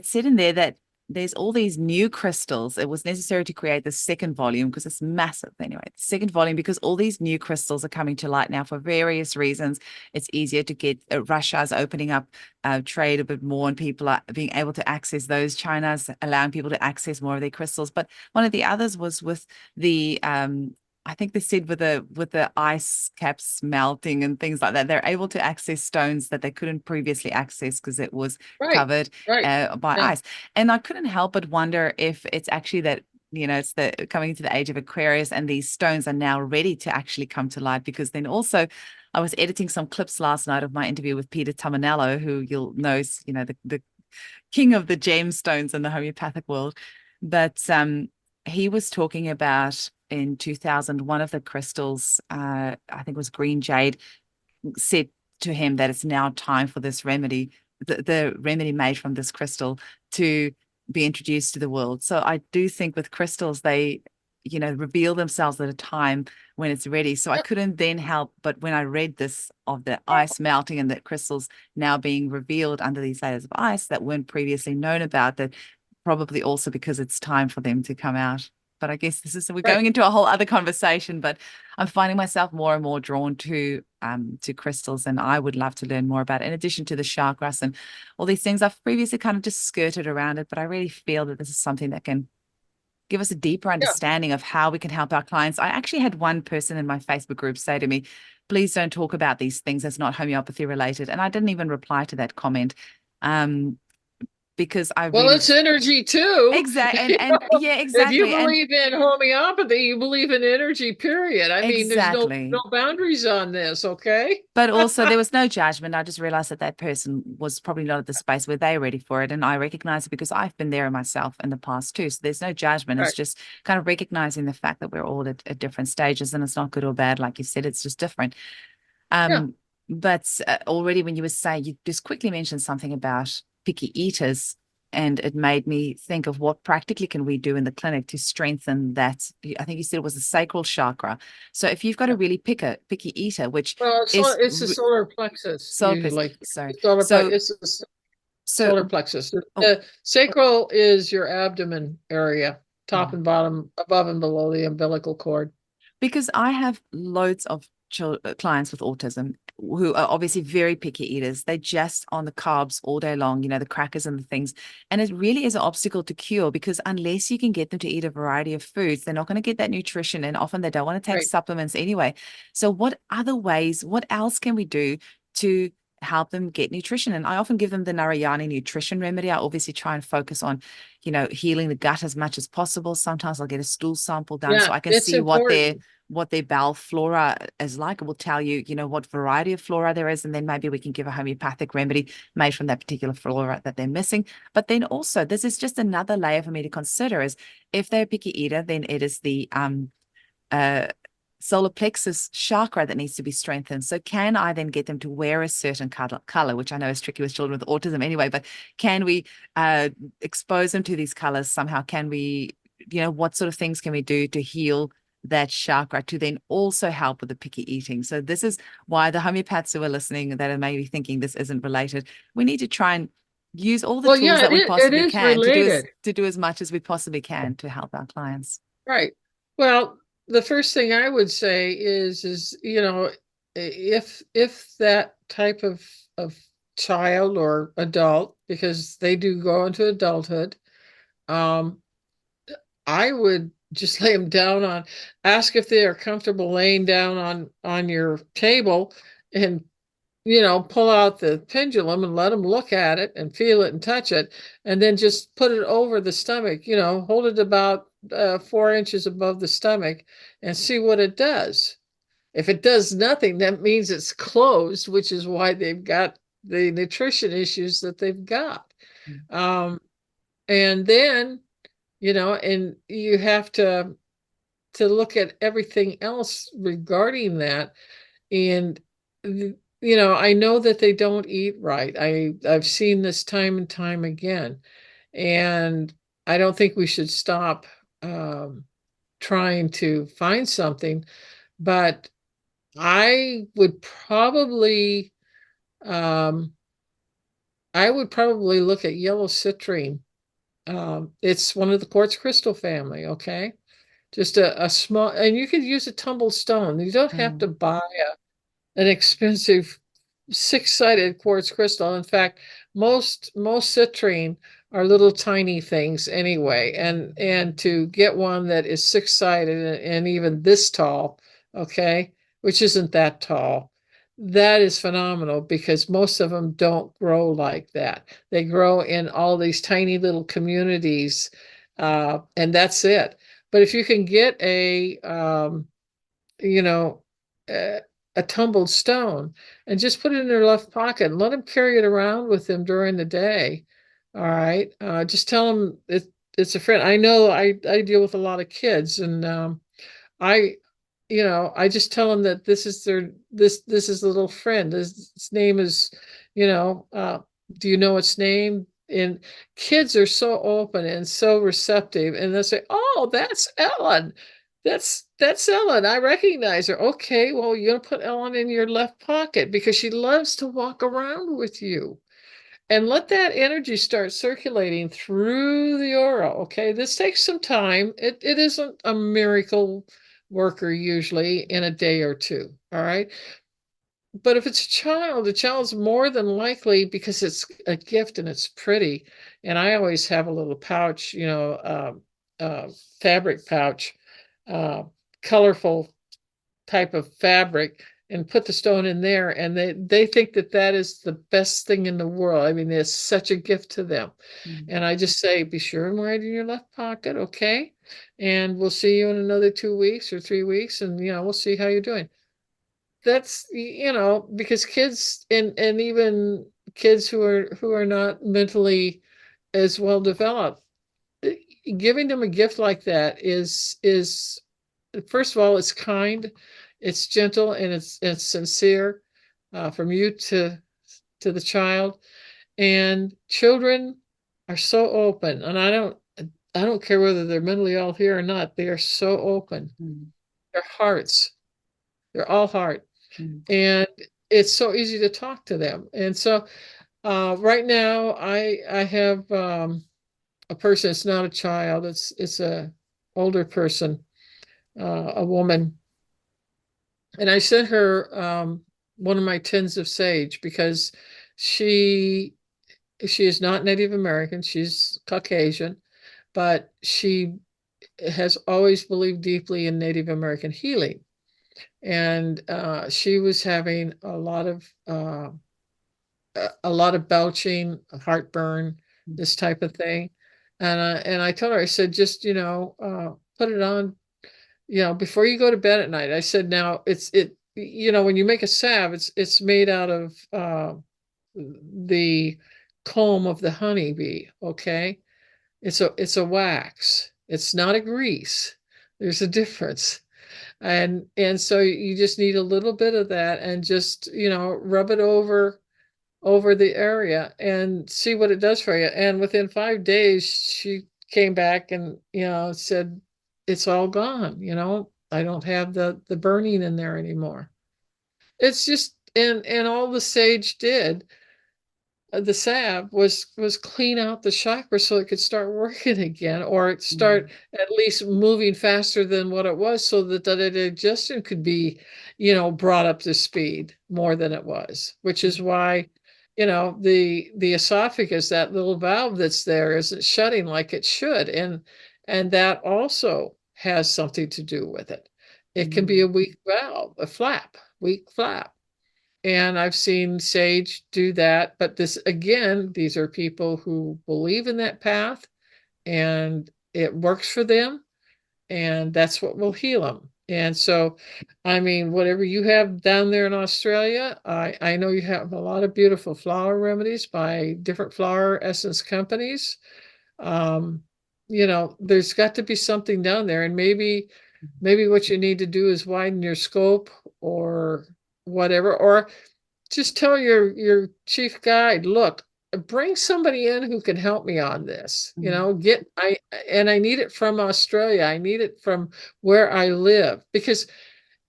said in there that there's all these new crystals. It was necessary to create the second volume because it's massive. Anyway, the second volume because all these new crystals are coming to light now for various reasons. It's easier to get Russia's opening up trade a bit more, and people are being able to access those. China's allowing people to access more of their crystals. But one of the others was with the I think they said with the ice caps melting and things like that, they're able to access stones that they couldn't previously access because it was Right, covered right. by Yeah, ice. And I couldn't help but wonder if it's actually that, it's the coming to the age of Aquarius, and these stones are now ready to actually come to light. Because then also, I was editing some clips last night of my interview with Peter Tamanello, who you'll know is, the king of the gemstones in the homeopathic world. But he was talking about in 2000, one of the crystals, I think it was green jade, said to him that it's now time for this remedy, the remedy made from this crystal, to be introduced to the world. So I do think with crystals, they, reveal themselves at a time when it's ready. So I yeah, couldn't then help but when I read this of the ice melting and the crystals now being revealed under these layers of ice that weren't previously known about, that probably also because it's time for them to come out. But I guess we're right. going into a whole other conversation, but I'm finding myself more and more drawn to crystals, and I would love to learn more about it. In addition to the chakras and all these things, I've previously kind of just skirted around it, but I really feel that this is something that can give us a deeper Yeah. understanding of how we can help our clients. I actually had one person in my Facebook group say to me, please don't talk about these things that's not homeopathy related. And I didn't even reply to that comment. Um, because I Well, really it's energy too. exact You and know, yeah, if you exactly. And believe in homeopathy, you believe in energy, period. I mean, there's no exactly. boundaries on this, okay? But also, there was no judgment. I just realized that that person was probably not at the space where they're ready for it. And I recognize it because I've been there myself in the past too. So there's no judgment. It's Right. just kind of recognizing the fact that we're all at different stages, and it's not good or bad. Like you said, it's just different. Yeah. Um, but already when you were saying, you just quickly mentioned something about picky eaters, and it made me think of what practically can we do in the clinic to strengthen that. I think you said it was the sacral chakra. So if you've got a really picky eater, which Well, is it's the solar plexus solar plexus, usually. sorry. The solar So it's the solar so plexus. oh, The sacral is your abdomen area, top mm. and bottom, above and below the umbilical cord. Because I have loads of clients with autism who are obviously very picky eaters. They're just on the carbs all day long, the crackers and the things. And it really is an obstacle to cure because unless you can get them to eat a variety of foods, they're not going to get that nutrition. And often they don't want to take Right. supplements anyway. So, what other ways, what else can we do to help them get nutrition? And I often give them the Narayani nutrition remedy. I obviously try and focus on, healing the gut as much as possible. Sometimes I'll get a stool sample done so Yeah, I can it's see important. what their bowel flora is like. It will tell you, what variety of flora there is. And then maybe we can give a homeopathic remedy made from that particular flora that they're missing. But then also, this is just another layer for me to consider is if they're a picky eater, then it is the uh, solar plexus chakra that needs to be strengthened. So can I then get them to wear a certain color, which I know is tricky with children with autism anyway, but can we expose them to these colors somehow? Can we, what sort of things can we do to heal that chakra to then also help with the picky eating? So this is why the homeopaths who are listening that are maybe thinking this isn't related, we need to try and use all the Well, tools yeah, that we it possibly is can to do related. as much as we possibly can to help our clients. Right. Well, the first thing I would say is, if that type of child or adult, because they do go into adulthood, um, I would just lay them down ask if they are comfortable laying down on your table and pull out the pendulum and let them look at it and feel it and touch it, and then just put it over the stomach, hold it about 4 inches above the stomach and see what it does. If it does nothing, that means it's closed, which is why they've got the nutrition issues that they've got. Mm. Um, and then, and you have to look at everything else regarding that. And I know that they don't eat right. I've seen this time and time again, and I don't think we should stop um, trying to find something. But I would probably um, I would probably look at yellow citrine. It's one of the quartz crystal family. Okay, just a small, and you could use a tumbled stone. You don't have to Mm. buy an expensive six-sided quartz crystal. In fact, most citrine are little tiny things anyway, and to get one that is six-sided and even this tall, okay, which isn't that tall, that is phenomenal because most of them don't grow like that. They grow in all these tiny little communities, and that's it. But if you can get you know, a, a tumbled stone and just put it in their left pocket and let them carry it around with them during the day. All right. Just tell them it's a friend. I know I deal with a lot of kids, and I, I just tell them that this is a little friend. Its name is, you know, uh, do you know its name? And kids are so open and so receptive, and they'll say, "Oh, that's Ellen. That's Ellen. I recognize her." Okay, well, you're gonna put Ellen in your left pocket because she loves to walk around with you, and let that energy start circulating through the aura. Okay, this takes some time. It isn't a miracle worker usually in a day or two. All right, but if it's a child, the child's more than likely, because it's a gift and it's pretty. And I always have a little pouch, fabric pouch, uh, colorful type of fabric, and put the stone in there, and they think that that is the best thing in the world. I mean, it's such a gift to them. Mm. And I just say, be sure and wear it in your left pocket, okay? And we'll see you in another 2 weeks or 3 weeks, and we'll see how you're doing. That's because kids, and even kids who are not mentally as well developed, eh, giving them a gift like that is first of all, it's kind, it's gentle, and it's sincere, from you to the child. And children are so open, and I don't care whether they're mentally all here or not. They are so open. Mm. Their hearts, they're all heart, Mm. and it's so easy to talk to them. And so, right now, I have a person. It's not a child. It's a older person, a woman, And I sent her one of my tins of sage because she she is not Native American, she's Caucasian, but she has always believed deeply in Native American healing. And she was having a lot of belching, heartburn, this type of thing. And I told her, I said, just, put it on, before you go to bed at night. I said, now when you make a salve, it's made out of the comb of the honeybee. Okay. It's a wax. It's not a grease. There's a difference. And so you just need a little bit of that and just, rub it over the area and see what it does for you. And within 5 days, she came back and, said, it's all gone. I don't have the burning in there anymore. It's just, and all the sage did, the salve was clean out the chakra so it could start working again, or it start Mm. at least moving faster than what it was, so that the digestion could be, brought up to speed more than it was, which is why, the esophagus, that little valve that's there, isn't shutting like it should. And that also has something to do with it. It can be a Mm. weak valve, weak flap. And I've seen Sage do that. But this, again, these are people who believe in that path and it works for them. And that's what will heal them. And so, I mean, whatever you have down there in Australia, I know you have a lot of beautiful flower remedies by different flower essence companies. Um, there's got to be something down there. And maybe what you need to do is widen your scope or whatever, or just tell your chief guide, look, bring somebody in who can help me on this. Mm. I need it from Australia. I need it from where I live, because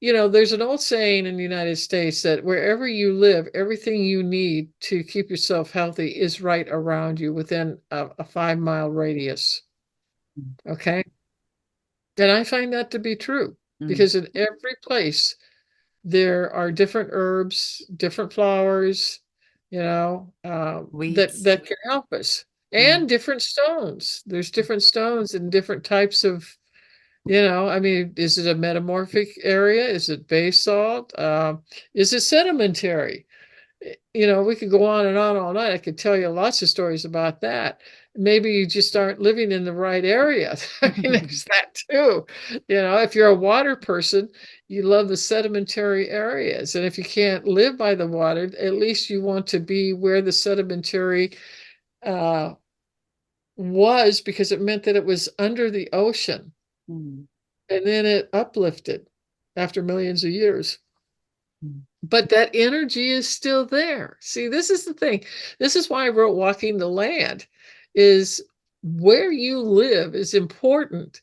there's an old saying in the United States that wherever you live, everything you need to keep yourself healthy is right around you within a 5 mile radius. Okay. And I find that to be true, Mm. because in every place there are different herbs, different flowers, Weeds. that can help us, Mm. and different stones. There's different stones and different types of, I mean, is it a metamorphic area? Is it basalt? Is it sedimentary? We could go on and on all night. I could tell you lots of stories about that. Maybe you just aren't living in the right area. I mean, there's that too. If you're a water person, you love the sedimentary areas. And if you can't live by the water, at least you want to be where the sedimentary uh, was, because it meant that it was under the ocean Mm. and then it uplifted after millions of years. Mm. But that energy is still there. See, this is the thing. This is why I wrote Walking the Land, is where you live is important.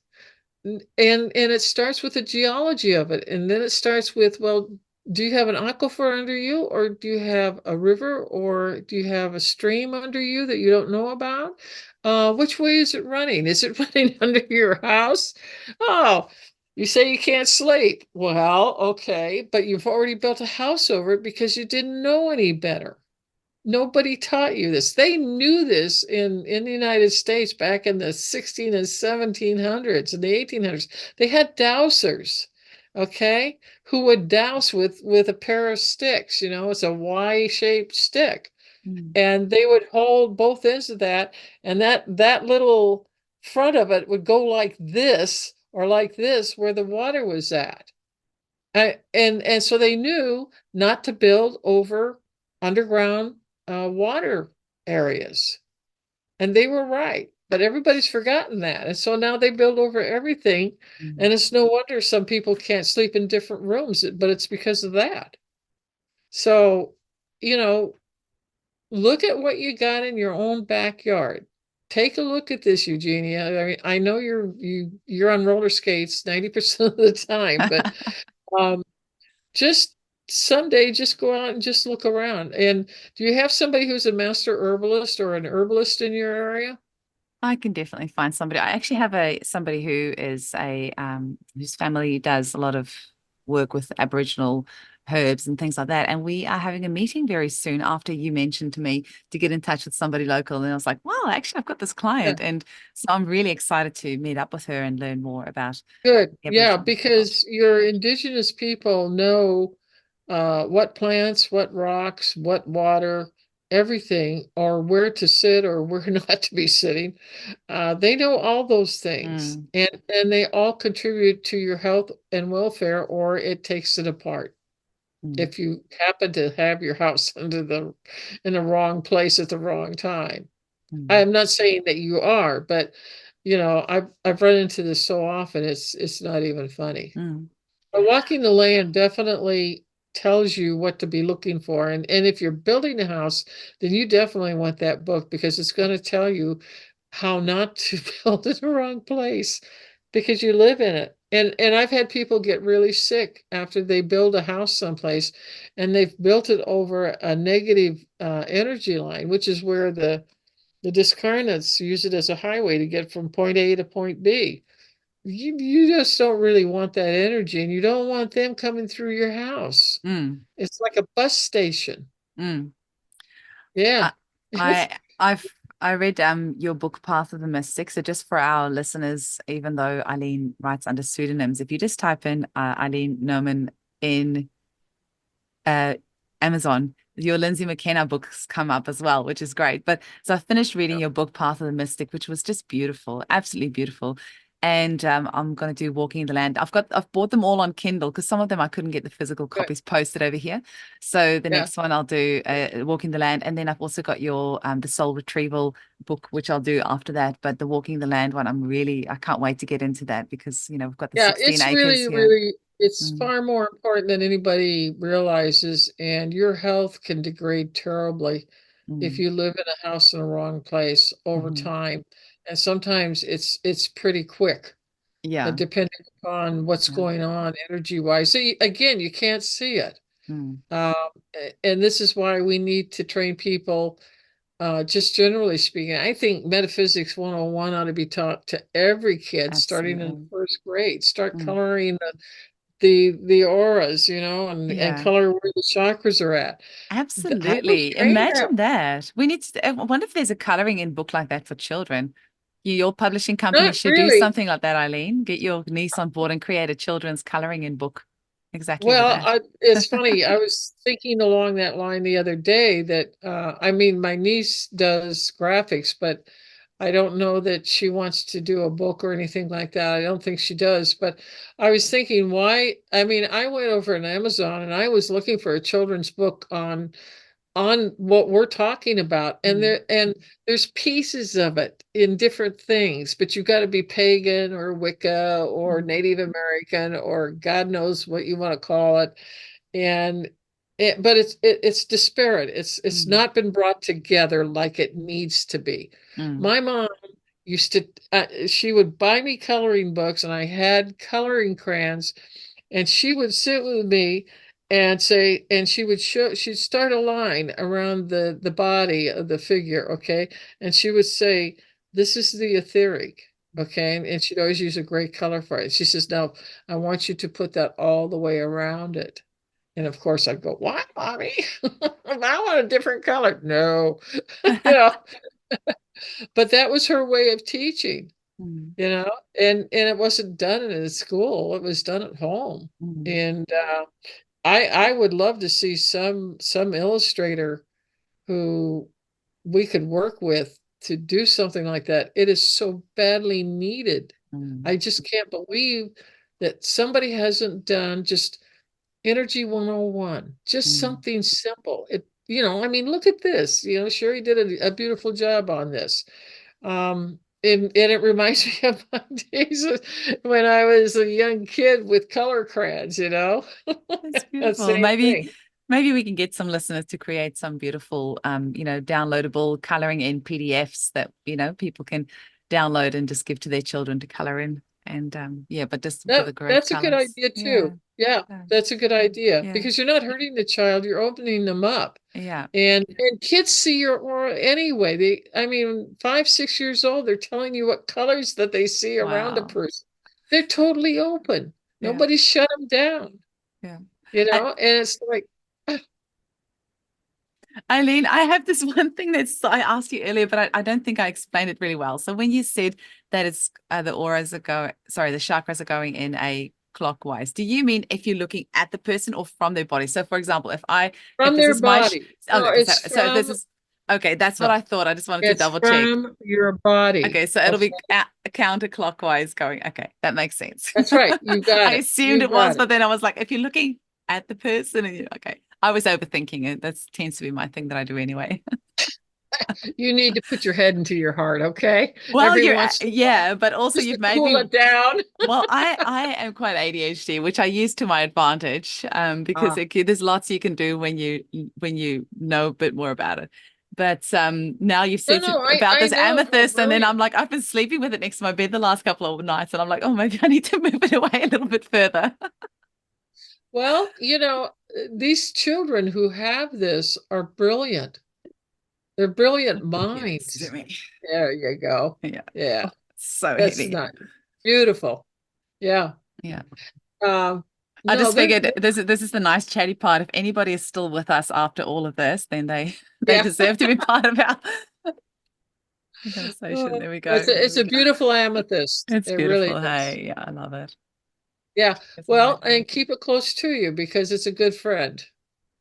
And it starts with the geology of it. And then it starts with, well, do you have an aquifer under you, or do you have a river, or do you have a stream under you that you don't know about? Which way is it running? Is it running under your house? Oh, you say you can't sleep. Well, okay, but you've already built a house over it because you didn't know any better. Nobody taught you this. They knew this in the United States back in the 16 and 1700s and the 1800s. They had dowsers, okay, who would douse with a pair of sticks. It's a Y-shaped stick, Mm. and they would hold both ends of that, and that little front of it would go like this or like this where the water was at. And so they knew not to build over underground water areas. And they were right. But everybody's forgotten that. And so now they build over everything. Mm. And it's no wonder some people can't sleep in different rooms, but it's because of that. So, you know, look at what you got in your own backyard. Take a look at this, Eugenia. I mean, I know you're on roller skates 90% of the time, but um, just someday just go out and just look around. And do you have somebody who's a master herbalist or an herbalist in your area? I can definitely find somebody. I actually have a somebody who is a whose family does a lot of work with Aboriginal herbs and things like that. And we are having a meeting very soon after you mentioned to me to get in touch with somebody local. And I was like, wow, actually, I've got this Yeah. client. And so I'm really excited to meet up with her and learn more about Good. the Yeah, Aboriginal people. because your indigenous people know what plants, what rocks, what water, everything, or where to sit or where not to be sitting. They know all those things, Mm, and they all contribute to your health and welfare, or it takes it apart. mm, If you happen to have your house in the wrong place at the wrong time. mm, I'm not saying that you are, but I've run into this so often it's not even funny. mm, But walking the land definitely tells you what to be looking for. And if you're building a house, then you definitely want that book because it's going to tell you how not to build in the wrong place because you live in it. And I've had people get really sick after they build a house someplace and they've built it over a negative energy line, which is where the discarnates use it as a highway to get from point A to point B. You just don't really want that energy, and you don't want them coming through your house. mm, It's like a bus station. mm. I Yeah. I've I read your book Path of the Mystic. So just for our listeners, even though Eileen writes under pseudonyms, if you just type in Eileen Nauman in uh Amazon, your Lindsay McKenna books come up as well, which is great. But so I finished reading your book Path of the Mystic, which was just beautiful, absolutely beautiful. And I'm going to do Walking the Land. I've bought them all on Kindle because some of them I couldn't get the physical Good. copies posted over here. So the Yeah. next one I'll do Walking the Land, and then I've also got your the Soul Retrieval book, which I'll do after that. But the Walking the Land one, I can't wait to get into that because we've got the Yeah, 16 acres here. it's Mm, far more important than anybody realizes, and your health can degrade terribly if mm, you live in a house in the wrong place over mhm. time. And sometimes it's pretty quick, Yeah, depending upon what's yeah. going on energy wise. So again, you can't see it. Mm, Um, and this is why we need to train people, just generally speaking. I think Metaphysics 101 ought to be taught to every kid starting in absolutely. first grade. Start Mm. coloring the auras, and Yeah, color where the chakras are at. I would absolutely. train that. Imagine that. We need to, I wonder if there's a coloring in book like that for children. Your publishing company Not should do really. something like that, Eileen. Get your niece on board and create a children's coloring in book exactly for Well, that. it's funny. I was thinking along that line the other day that I mean, my niece does graphics, but I don't know that she wants to do a book or anything like that. I don't think she does. But I was thinking, why? I mean, I went over on Amazon and I was looking for a children's book on what we're talking about, and Mm, there's pieces of it in different things, but you've got to be pagan or Wicca or mm, Native American or God knows what you want to call it. And but it's disparate. It's mm, not been brought together like it needs to be. mm, My mom used to she would buy me coloring books, and I had coloring crayons, and she would sit with me and say, and she'd start a line around the body of the figure, okay, and she would say, this is the etheric, okay, and she'd always use a gray color for it. She says, now I want you to put that all the way around it. And of course I'd go, what, mommy? I want a different color. No. you know but that was her way of teaching, mm, you know and it wasn't done in a school, it was done at home. mm, And I would love to see some illustrator who we could work with to do something like that. It is so badly needed. mm, I just can't believe that somebody hasn't done just Energy 101, just mm. something simple. I mean, look at this. Sherry did a beautiful job on this. And it reminds me of my days when I was a young kid with color crayons. That's The beautiful. same Maybe thing. maybe we can get some listeners to create some beautiful downloadable coloring in PDFs that, people can download and just give to their children to color in. And yeah, but just with the great That's a good colors. idea Yeah. too. Yeah, Yeah. that's a good idea Yeah. because you're not hurting the child, you're opening them up. Yeah. And kids see your aura anyway. I mean, 5, 6 years old, they're telling you what colors that they see around a Wow. person. They're totally open. Yeah. Nobody shut them down. Yeah. I, And it's like, Eileen, I have this one thing that's I asked you earlier, but I don't think I explained it really well. So when you said that it's the auras are going, sorry, the chakras are going in a clockwise, do you mean if you're looking at the person or from their body? So for example, if from this their is my body. No, okay, it's so if this from, is okay, that's what no, I thought. I just wanted to it's double check. from your body. Okay, so it'll be Okay. counterclockwise going. Okay, that makes sense. That's right. You got I it. assumed You it was, got but it. then I was like, if you're looking at the person and you okay. I was overthinking it. That tends to be my thing that I do anyway. You need to put your head into your heart, okay? Well, Every once in a while, yeah, but also just you've to made cool me it down. well, I am quite ADHD, which I use to my advantage, because Ah, there's lots you can do when you know a bit more about it. But now you've no, said no, about I this know how amethyst, and then I'm brilliant. like, I've been sleeping with it next to my bed the last couple of nights, and I'm like, oh, maybe I need to move it away a little bit further. Well, these children who have this are brilliant. They're brilliant Give this to minds. me. There you go. Yeah. Yeah, Oh, so that's heavy. not beautiful. Yeah. Yeah. Um, I no, just figured this is the nice chatty part. If anybody is still with us after all of this, then they yeah. deserve to be part of our conversation. There we go. There It's we a go. beautiful amethyst. It's It really beautiful. is. Hey, yeah, I love it. Yeah. It's Well, amazing. and keep it close to you because it's a good friend.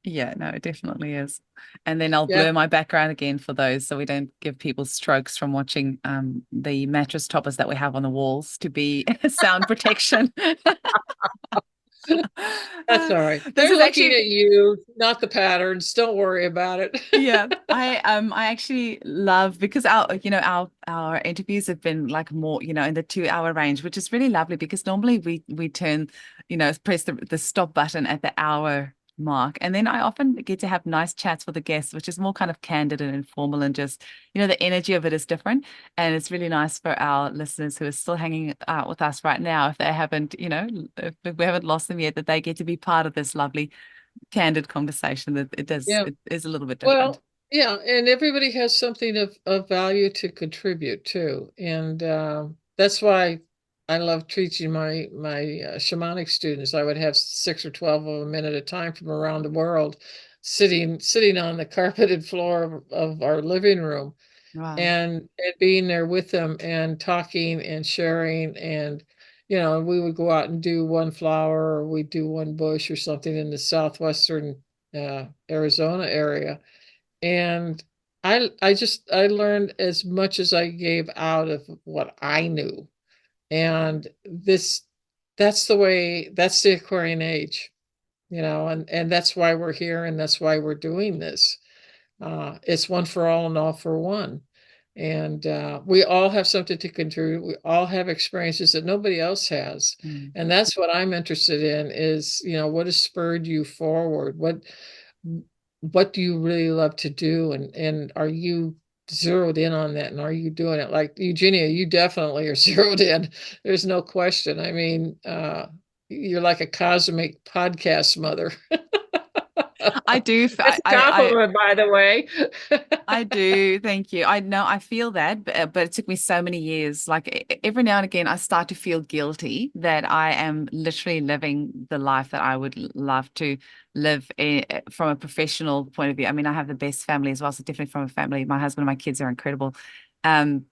Yeah, no, it definitely is. And then I'll Yeah. blur my background again for those so we don't give people strokes from watching the mattress toppers that we have on the walls to be sound protection. That's all right. This They're is looking actually at you, not the patterns. Don't worry about it. yeah, I actually love because our interviews have been like more, in the 2 hour range, which is really lovely because normally we turn, press the stop button at the hour mark. And then I often get to have nice chats with the guests, which is more kind of candid and informal and just, the energy of it is different. And it's really nice for our listeners who are still hanging out with us right now, if they haven't, if we haven't lost them yet, that they get to be part of this lovely candid conversation that Yeah. it is a little bit different. Well, yeah, and everybody has something of value to contribute too, and that's why I love teaching my shamanic students. I would have 6 or 12 of them in at a time from around the world, sitting on the carpeted floor of our living room, Wow. and being there with them and talking and sharing, and we would go out and do one flower or we'd do one bush or something in the southwestern Arizona area, and I learned as much as I gave out of what I knew. And that's the Aquarian age, and that's why we're here and that's why we're doing this. It's one for all and all for one. And we all have something to contribute. We all have experiences that nobody else has. Mm. And that's what I'm interested in is, what has spurred you forward? What do you really love to do? And are you zeroed in on that? And are you doing it? Like Eugenia, you definitely are zeroed in. There's no question. I mean, you're like a cosmic podcast mother. I do. That's a compliment, by the way. I do. Thank you. I know I feel that, but it took me so many years. Like every now and again, I start to feel guilty that I am literally living the life that I would love to live from a professional point of view. I mean, I have the best family as well. So definitely from a family, my husband and my kids are incredible. Um,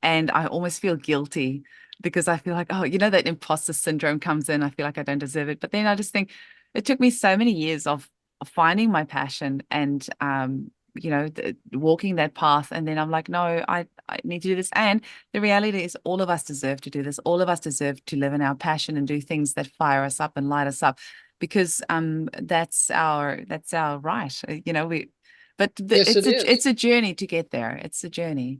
and I almost feel guilty because I feel like, oh, that imposter syndrome comes in. I feel like I don't deserve it. But then I just think it took me so many years of finding my passion and walking that path. And then I'm like, no, I need to do this. And the reality is all of us deserve to do this. All of us deserve to live in our passion and do things that fire us up and light us up because that's our right. Yes, it is. It's a journey to get there. It's a journey.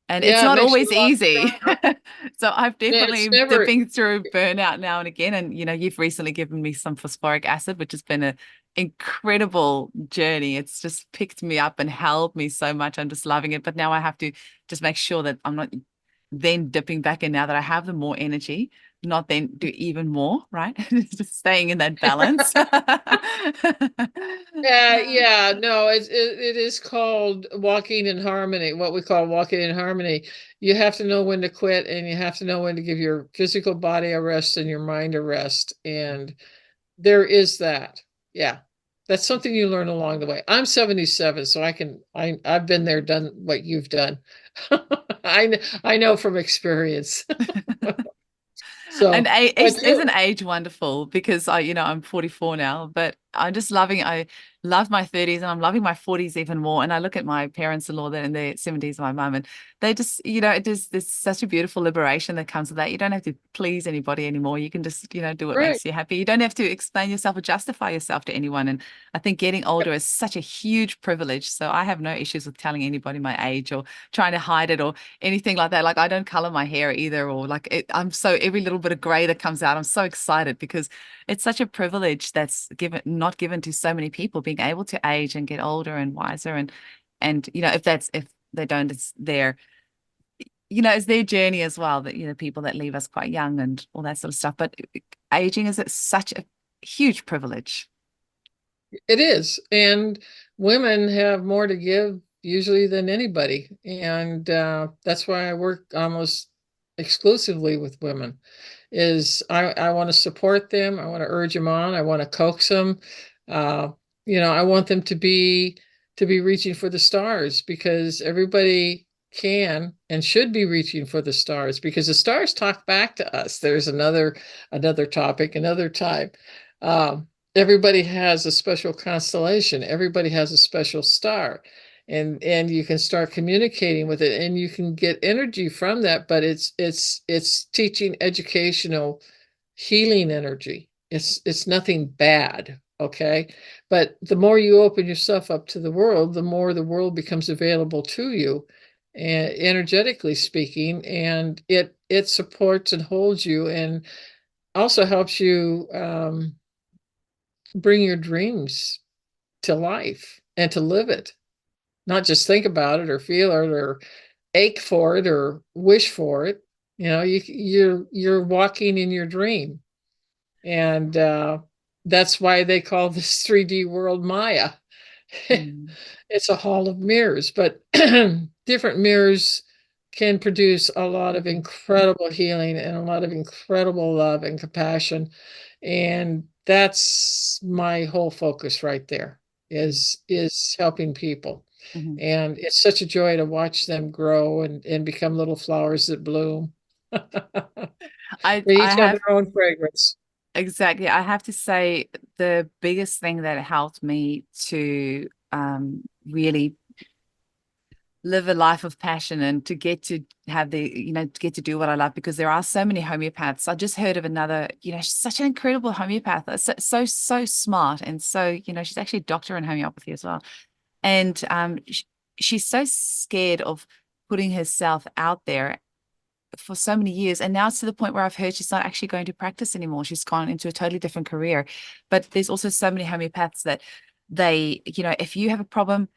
And it's Yeah, it not makes you always a lot easy. stronger. So I've It's definitely never, dipping through burnout now and again. And, you've recently given me some phosphoric acid, which has been an incredible journey. It's just picked me up and held me so much. I'm just loving it. But now I have to just make sure that I'm not then dipping back in now that I have the more energy, not then do even more, right? Just staying in that balance. yeah, yeah, no, it is called walking in harmony, what we call walking in harmony. You have to know when to quit and you have to know when to give your physical body a rest and your mind a rest. And There is that. Yeah. That's something you learn along the way. I'm 77, so I've been there, done what you've done. I know from experience. And So, but isn't age wonderful? Because I'm 44 now, but I'm just I love my 30s and I'm loving my 40s even more. And I look at my parents-in-law that in their 70s, my mum, and they just, there's such a beautiful liberation that comes with that. You don't have to please anybody anymore. You can just, do what right. makes you happy. You don't have to explain yourself or justify yourself to anyone. And I think getting older is such a huge privilege. So I have no issues with telling anybody my age or trying to hide it or anything like that. Like I don't color my hair either, or like I'm so every little bit of gray that comes out, I'm so excited because it's such a privilege that's not given to so many people, being able to age and get older and wiser and if they don't, it's it's their journey as well, that people that leave us quite young and all that sort of stuff. But aging is such a huge privilege. It is. And women have more to give usually than anybody. And that's why I work almost exclusively with women. Is I want to support them. I want to urge them on. I want to coax them. Uh, I want them to be reaching for the stars, because everybody can and should be reaching for the stars, because the stars talk back to us. There's another topic, another time. Everybody has a special constellation. Everybody has a special star. And you can start communicating with it, and you can get energy from that, but it's teaching, educational, healing energy. It's nothing bad, okay? But the more you open yourself up to the world, the more the world becomes available to you, and energetically speaking, and it supports and holds you, and also helps you bring your dreams to life and to live it, not just think about it or feel it or ache for it or wish for it. You're walking in your dream. And that's why they call this 3D world Maya. Mm. It's a hall of mirrors, but different mirrors can produce a lot of incredible healing and a lot of incredible love and compassion. And that's my whole focus right there, is helping people. Mhm. And it's such a joy to watch them grow and become little flowers that bloom. I They I each have have their own fragrance. Exactly. I have to say the biggest thing that helped me to really live a life of passion and to get to have to get to do what I love, because there are so many homeopaths. I just heard of another, such an incredible homeopath, so smart. And so, she's actually a doctor in homeopathy as well. And she's so scared of putting herself out there for so many years. And now it's to the point where I've heard she's not actually going to practice anymore. She's gone into a totally different career. But there's also so many homeopaths that if you have a problem,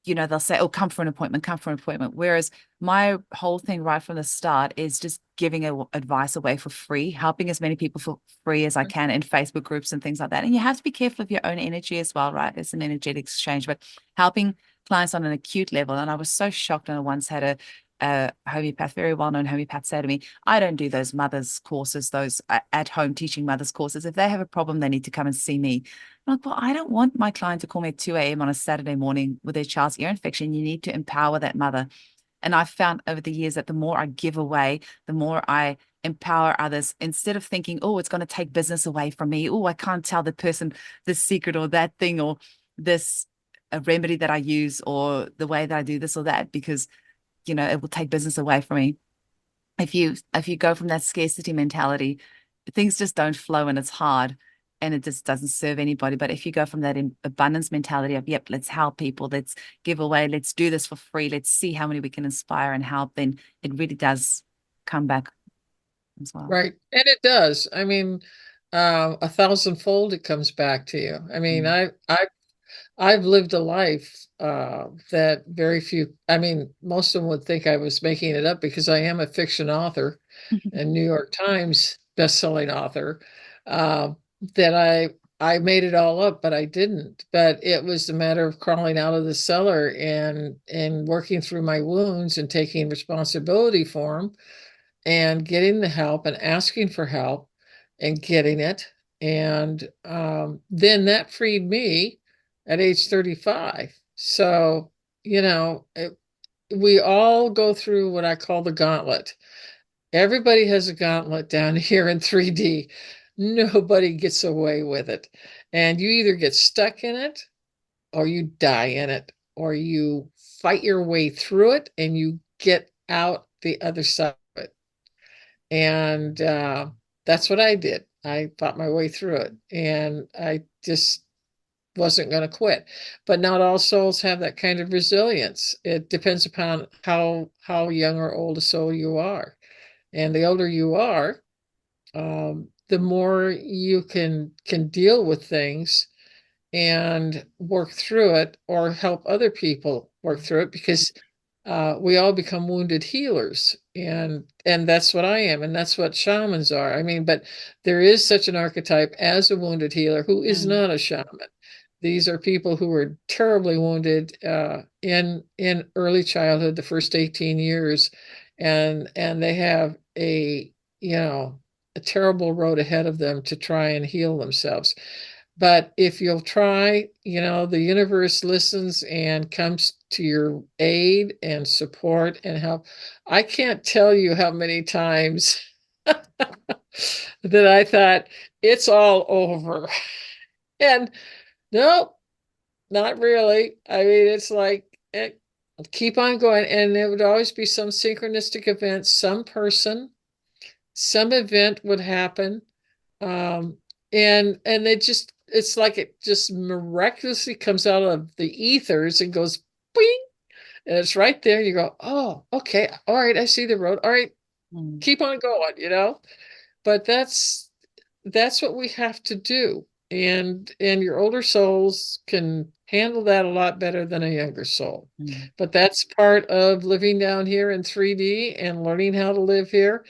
they'll say, oh, come for an appointment, come for an appointment. Whereas my whole thing right from the start is just giving advice away for free, helping as many people for free as I can in Facebook groups and things like that. And you have to be careful of your own energy as well, right? It's an energetic exchange, but helping clients on an acute level. And I was so shocked when I once had a homeopath, very well-known homeopath, say to me, I don't do those mothers courses, those at-home teaching mothers courses. If they have a problem, they need to come and see me. I'm like, well, I don't want my client to call me at 2 a.m. on a Saturday morning with their child's ear infection. You need to empower that mother. And I've found over the years that the more I give away, the more I empower others, instead of thinking, oh, it's going to take business away from me. Oh, I can't tell the person this secret or that thing or this a remedy that I use or the way that I do this or that, because, it will take business away from me. If you go from that scarcity mentality, things just don't flow and it's hard and it just doesn't serve anybody. But if you go from that abundance mentality of, yep, let's help people, let's give away, let's do this for free, let's see how many we can inspire and help, then it really does come back as well. Right. And it does. I mean, a thousandfold it comes back to you. I mean, Mm. I've lived a life that very few, I mean, most of them would think I was making it up, because I am a fiction author and New York Times bestselling author. Uh, that I made it all up, but I didn't. But it was a matter of crawling out of the cellar and working through my wounds and taking responsibility for them and getting the help and asking for help and getting it And then that freed me at age 35. So, we all go through what I call the gauntlet. Everybody has a gauntlet down here in 3D. Nobody gets away with it. And you either get stuck in it or you die in it, or you fight your way through it and you get out the other side of it. And that's what I did. I fought my way through it, and I just wasn't going to quit. But not all souls have that kind of resilience. It depends upon how young or old a soul you are. And the older you are, the more you can deal with things and work through it, or help other people work through it, because we all become wounded healers, and that's what I am, and that's what shamans are. I mean, but there is such an archetype as a wounded healer who is Mm, not a shaman. These are people who were terribly wounded in early childhood, the first 18 years, and they have you know a terrible road ahead of them to try and heal themselves. But if you'll try, the universe listens and comes to your aid and support and help. I can't tell you how many times that I thought it's all over. And nope, not really. I mean, it's like, keep on going. And there would always be some synchronistic event, some person, some event would happen. Um, and it's like it just miraculously comes out of the ethers and goes bing, and it's right there. You go, oh, okay, all right, I see the road. All right, mm, keep on going. But that's what we have to do. And your older souls can handle that a lot better than a younger soul. mm. But that's part of living down here in 3D and learning how to live here.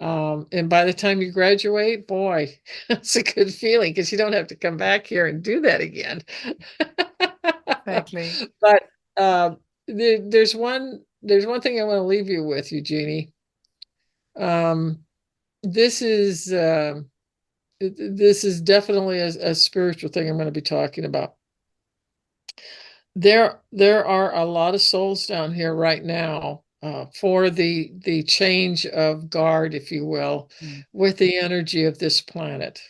And by the time you graduate, boy, it's a good feeling because you don't have to come back here and do that again. Exactly. But there's one thing I want to leave you with, Eugenie. Um, this is this is definitely a spiritual thing I'm going to be talking about. There are a lot of souls down here right now, for the change of guard, if you will, Mm, with the energy of this planet.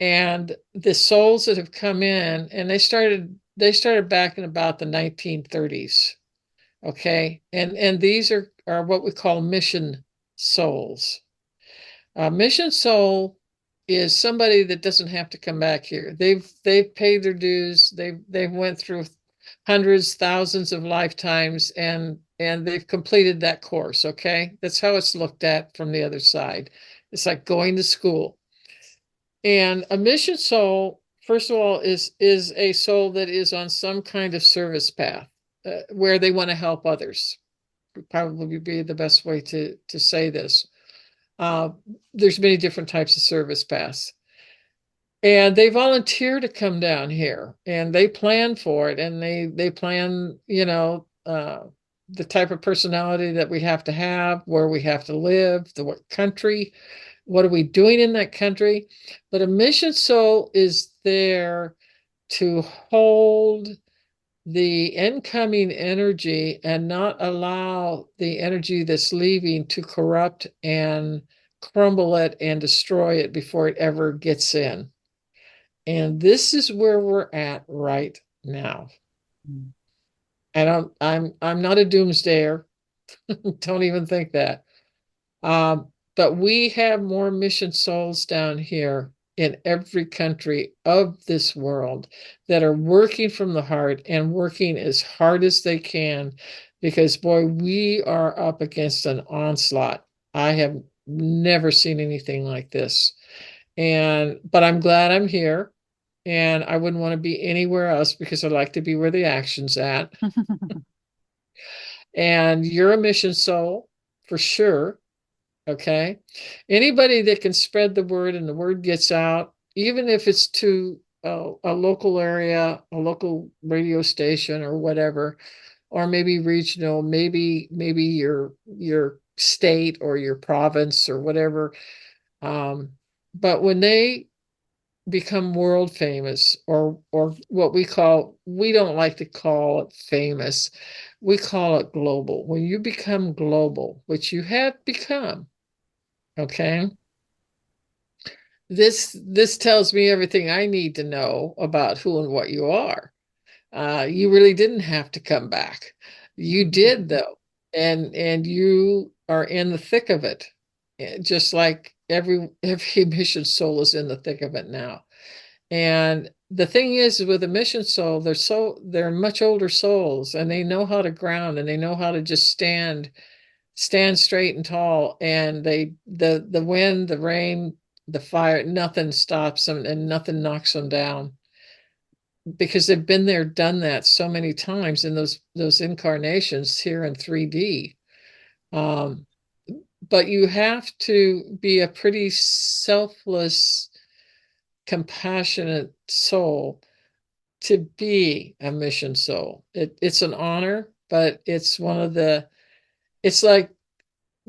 And the souls that have come in, and they started back in about the 1930s. Okay. And these are what we call mission souls. A mission soul is somebody that doesn't have to come back here. They've paid their dues. They've went through hundreds, thousands of lifetimes, and they've completed that course. Okay. That's how it's looked at from the other side. It's like going to school. And a mission soul, first of all, is a soul that is on some kind of service path, where they want to help others. Would probably be the best way to say this. Uh, there's many different types of service paths, and they volunteer to come down here, and they plan for it, and they plan, the type of personality that we have to have, where we have to live, the what country, what are we doing in that country. But a mission soul is there to hold the incoming energy and not allow the energy that's leaving to corrupt and crumble it and destroy it before it ever gets in. And this is where we're at right now. mm, And I'm not a doomsdayer. Don't even think that. But we have more mission souls down here in every country of this world that are working from the heart and working as hard as they can, because, boy, we are up against an onslaught. I have never seen anything like this. But I'm glad I'm here, and I wouldn't want to be anywhere else because I like to be where the action's at. And you're a mission soul for sure. Okay. Anybody that can spread the word and the word gets out, even if it's to a local area, a local radio station or whatever, or maybe regional, maybe your state or your province or whatever. But when they become world famous, or what we don't like to call it famous. We call it global. When you become global, which you have become, okay? This tells me everything I need to know about who and what you are. You really didn't have to come back. You did though, and you are in the thick of it, just like every mission soul is in the thick of it now. And the thing is, with a mission soul, they're much older souls, and they know how to ground, and they know how to just stand straight and tall, and the wind, the rain, the fire, nothing stops them and nothing knocks them down, because they've been there, done that so many times in those incarnations here in 3D. Um, but you have to be a pretty selfless, compassionate soul to be a mission soul. It's an honor, but it's like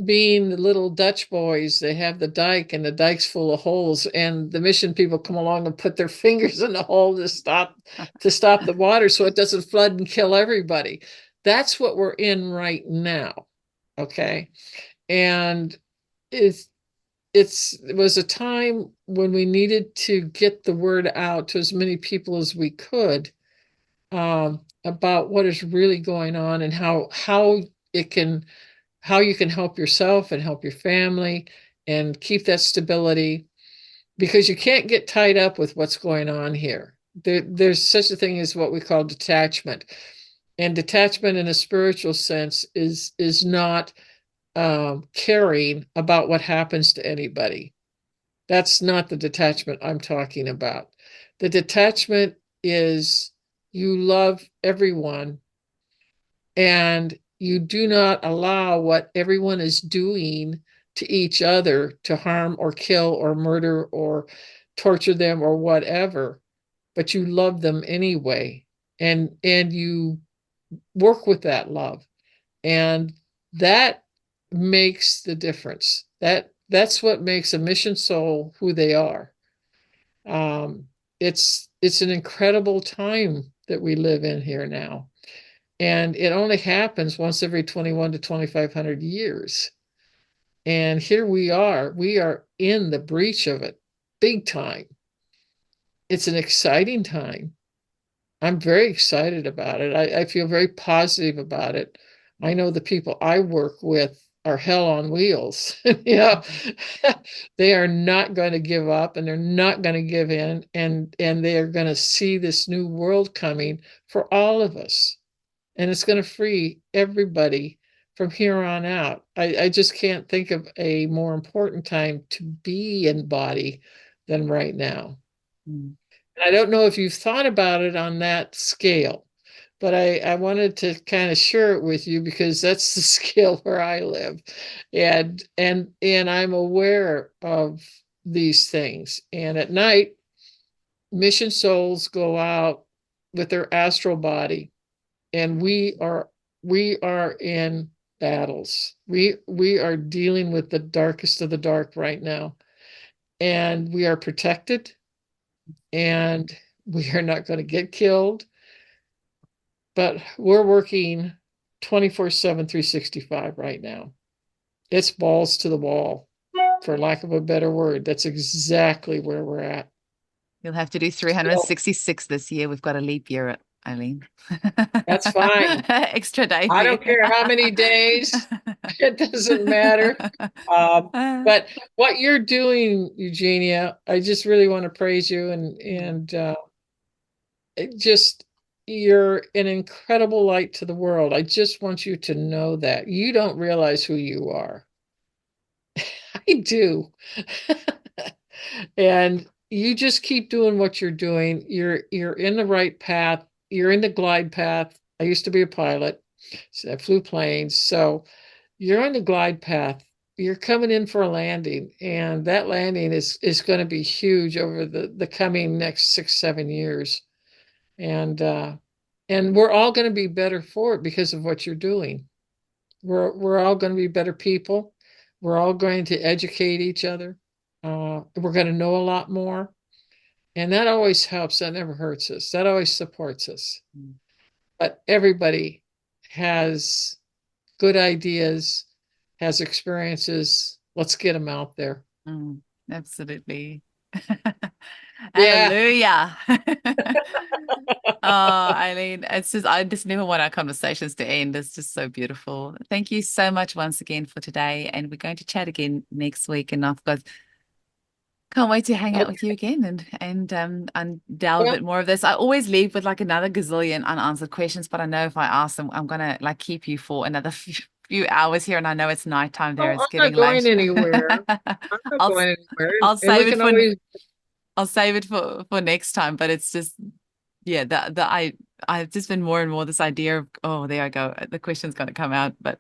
being the little Dutch boys. They have the dike, and the dike's full of holes, and the mission people come along and put their fingers in the hole to stop the water so it doesn't flood and kill everybody. That's what we're in right now. Okay. And it's it was a time when we needed to get the word out to as many people as we could, about what is really going on, and it can how you can help yourself and help your family and keep that stability, because you can't get tied up with what's going on here. There's such a thing as what we call detachment. And detachment in a spiritual sense is not caring about what happens to anybody. That's not the detachment I'm talking about. The detachment is you love everyone, and you do not allow what everyone is doing to each other to harm or kill or murder or torture them or whatever, but you love them anyway, and you work with that love, and that makes the difference. That's what makes a mission soul who they are. um, it's an incredible time that we live in here now, and it only happens once every 21 to 2500 years. And here we are in the breach of it, big time. It's an exciting time. I'm very excited about it. I feel very positive about it. I know the people I work with are hell on wheels. You know, they are not going to give up, and they're not going to give in, and they are going to see this new world coming for all of us. And it's going to free everybody from here on out. I just can't think of a more important time to be in body than right now. Mm. I don't know if you've thought about it on that scale, but I wanted to kind of share it with you because that's the scale where I live. And I'm aware of these things. And at night, mission souls go out with their astral body, and we are in battles. We are dealing with the darkest of the dark right now. And we are protected, and we are not going to get killed, but we're working 24/7, 365 right now. It's balls to the wall, for lack of a better word. That's exactly where we're at. You'll have to do So 366 this year. We've got a leap year, Eileen. that's fine. Extra day I for you. don't care how many days, it doesn't matter. Um, but what you're doing, Eugenia, I just really want to praise you, and it just you're an incredible light to the world. I just want you to know that you don't realize who you are. I do. And you just keep doing what you're doing. You're in the right path. You're in the glide path. I used to be a pilot, so I flew planes. So you're on the glide path. You're coming in for a landing, and that landing is going to be huge over the coming next 6 7 years. And we're all going to be better for it because of what you're doing. We're all going to be better people. We're all going to educate each other. We're going to know a lot more, And that always helps. That never hurts us. That always supports us. Mm. But everybody has good ideas, has experiences. Let's get them out there. Mm, absolutely. Yeah. Hallelujah. Oh, Eileen, it's just, I just never want our conversations to end. It's just so beautiful. Thank you so much once again for today. And we're going to chat again next week. And I've got, can't wait to hang out with Okay. you again and delve a Well, bit more of this. I always leave with like another gazillion unanswered questions, but I know if I ask them, I'm gonna like keep you for another few hours here. And I know it's nighttime there. oh, It's I'm getting not going late. anywhere. I'm not I'll going anywhere. I'll And we save it can for always, I'll save it for next time. But it's just yeah, I've just been more and more this idea of, oh, there I go. The question's gonna come out, but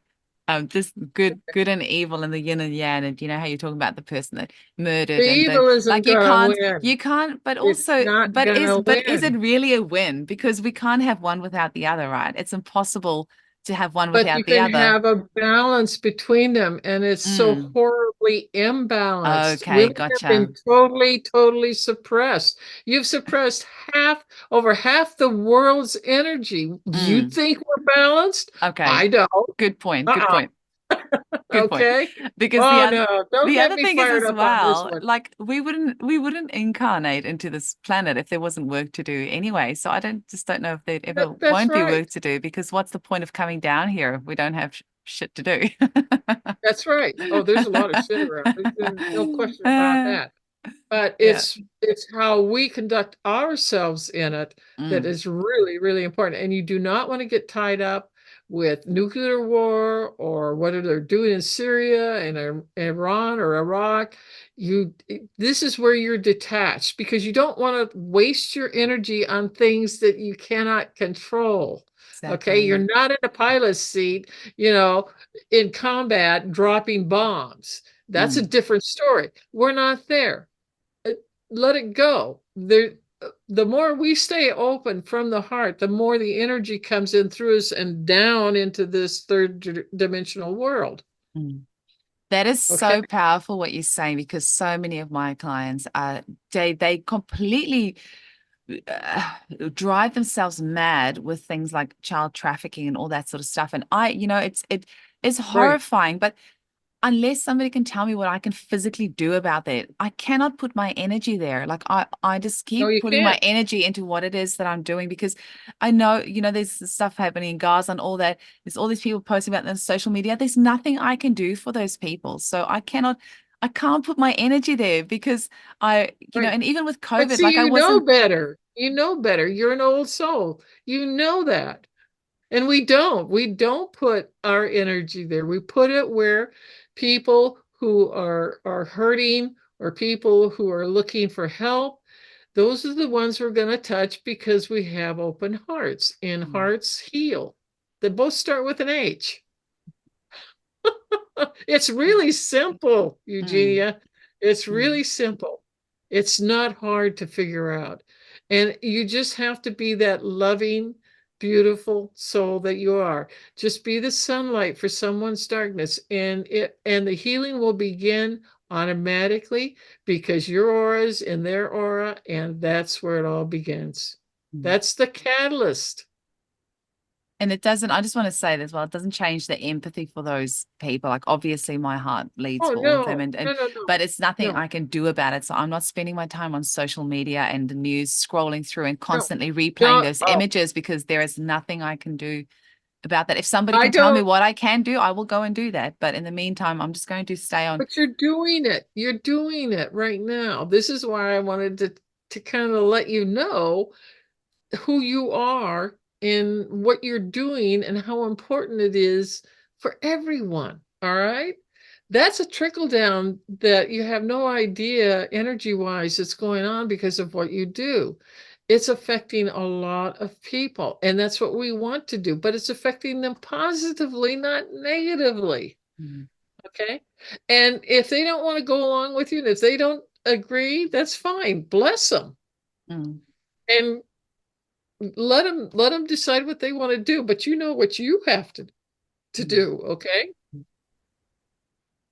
just good and evil and the yin and yang, and you know how you're talking about the person that the murdered and then evil isn't like you gonna can't win. you can't but It's also not gonna but is it win. really a win? Because we can't have one without the other, right? It's impossible to have one But you without the can other. have a balance between them, and it's so Mm. horribly imbalanced. Okay, Women have gotcha. been totally, totally suppressed. You've suppressed over half the world's energy. You Mm. think we're balanced? Okay. I don't. Good point. Good Uh-uh. point. Good point. Okay. Because Oh no, don't the get other me thing is fired as up on this well, one. like we wouldn't incarnate into this planet if there wasn't work to do anyway. So I don't know if there ever That's won't be right. work to do because what's the point of coming down here if we don't have shit to do? That's right. Oh, there's a lot of shit around. There's no question about that. But Yeah. it's how we conduct ourselves in it that Mm, is really, really important. And you do not want to get tied up with nuclear war or what they're doing in Syria and Iran or Iraq. This is where you're detached because you don't want to waste your energy on things that you cannot control. Okay, you're exactly. not in a pilot's seat, you know, in combat dropping bombs. That's a Mm, different story. We're not there. Uh, Let it go. The more we stay open from the heart, the more the energy comes in through us and down into this third dimensional world. mm. That is Okay. so powerful what you're saying because so many of my clients are they completely uh, drive themselves mad with things like child trafficking and all that sort of stuff. And it is Right. horrifying, but unless somebody can tell me what I can physically do about that, I cannot put my energy there. Like I just No, keep you putting my can't. energy into what it is that I'm doing because I know, there's stuff happening in Gaza and all that. There's all these people posting about it on social media. There's nothing I can do for those people. So I can't put my energy there because Right. and even with But COVID, see, like I you know wasn't. better. You know better. You're an old soul. You know that. And we don't. We don't put our energy there. We put it where people who are hurting or people who are looking for help, those are the ones we're going to touch because we have open hearts and Mm, hearts heal. They both start with an H. It's really simple, mm, Eugenia. It's mm, really simple. It's not hard to figure out. And you just have to be that loving, beautiful soul that you are. Just be the sunlight for someone's darkness and the healing will begin automatically because your aura is in their aura and that's where it all begins. mm. That's the catalyst. And it doesn't, I just want to say this, well, it doesn't change the empathy for those people. Like obviously my heart bleeds Oh for all of them no, and no, no, no, but it's nothing no, I can do about it. So I'm not spending my time on social media and the news scrolling through and no. constantly replaying Don't, those oh, images because there is nothing I can do about that. If somebody I can tell me don't. what I can do, I will go and do that. But in the meantime, I'm just going to stay on. But you're doing it. You're doing it right now. This is why I wanted to kind of let you know who you are and what you're doing and how important it is for everyone. All right? That's a trickle down that you have no idea energy wise that's going on because of what you do. It's affecting a lot of people, and that's what we want to do, but it's affecting them positively, not negatively. Mm, Okay. And if they don't want to go along with you, and if they don't agree, that's fine. Bless them mm, and let them decide what they want to do. But you know what you have to mm, do. Okay.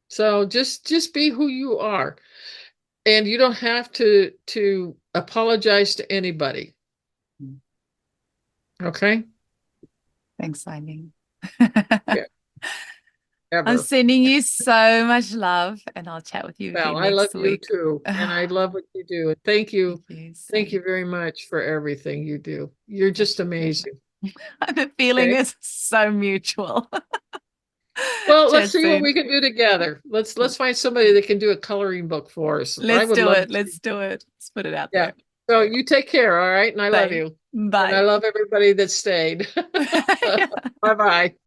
So just be who you are. and you don't have to apologize to anybody. Mm. Okay? Thanks, Eileen. Yeah, I'm ever. sending you so much love, and I'll chat with you Well, again I love next you week. too, and I love what you do. And thank Thank you. you. Thank Same. you very much for everything you do. You're It's just a pleasure. amazing. The feeling Okay. is so mutual. Well, let's Chat see what soon. we can do together. Let's find somebody that can do a coloring book for us. I Let's would do love it. to see. Let's do it. Let's put it out Yeah. there. So you take care, all right? And I love Bye. you. And I Bye. love everybody that stayed. Yeah. Bye-bye.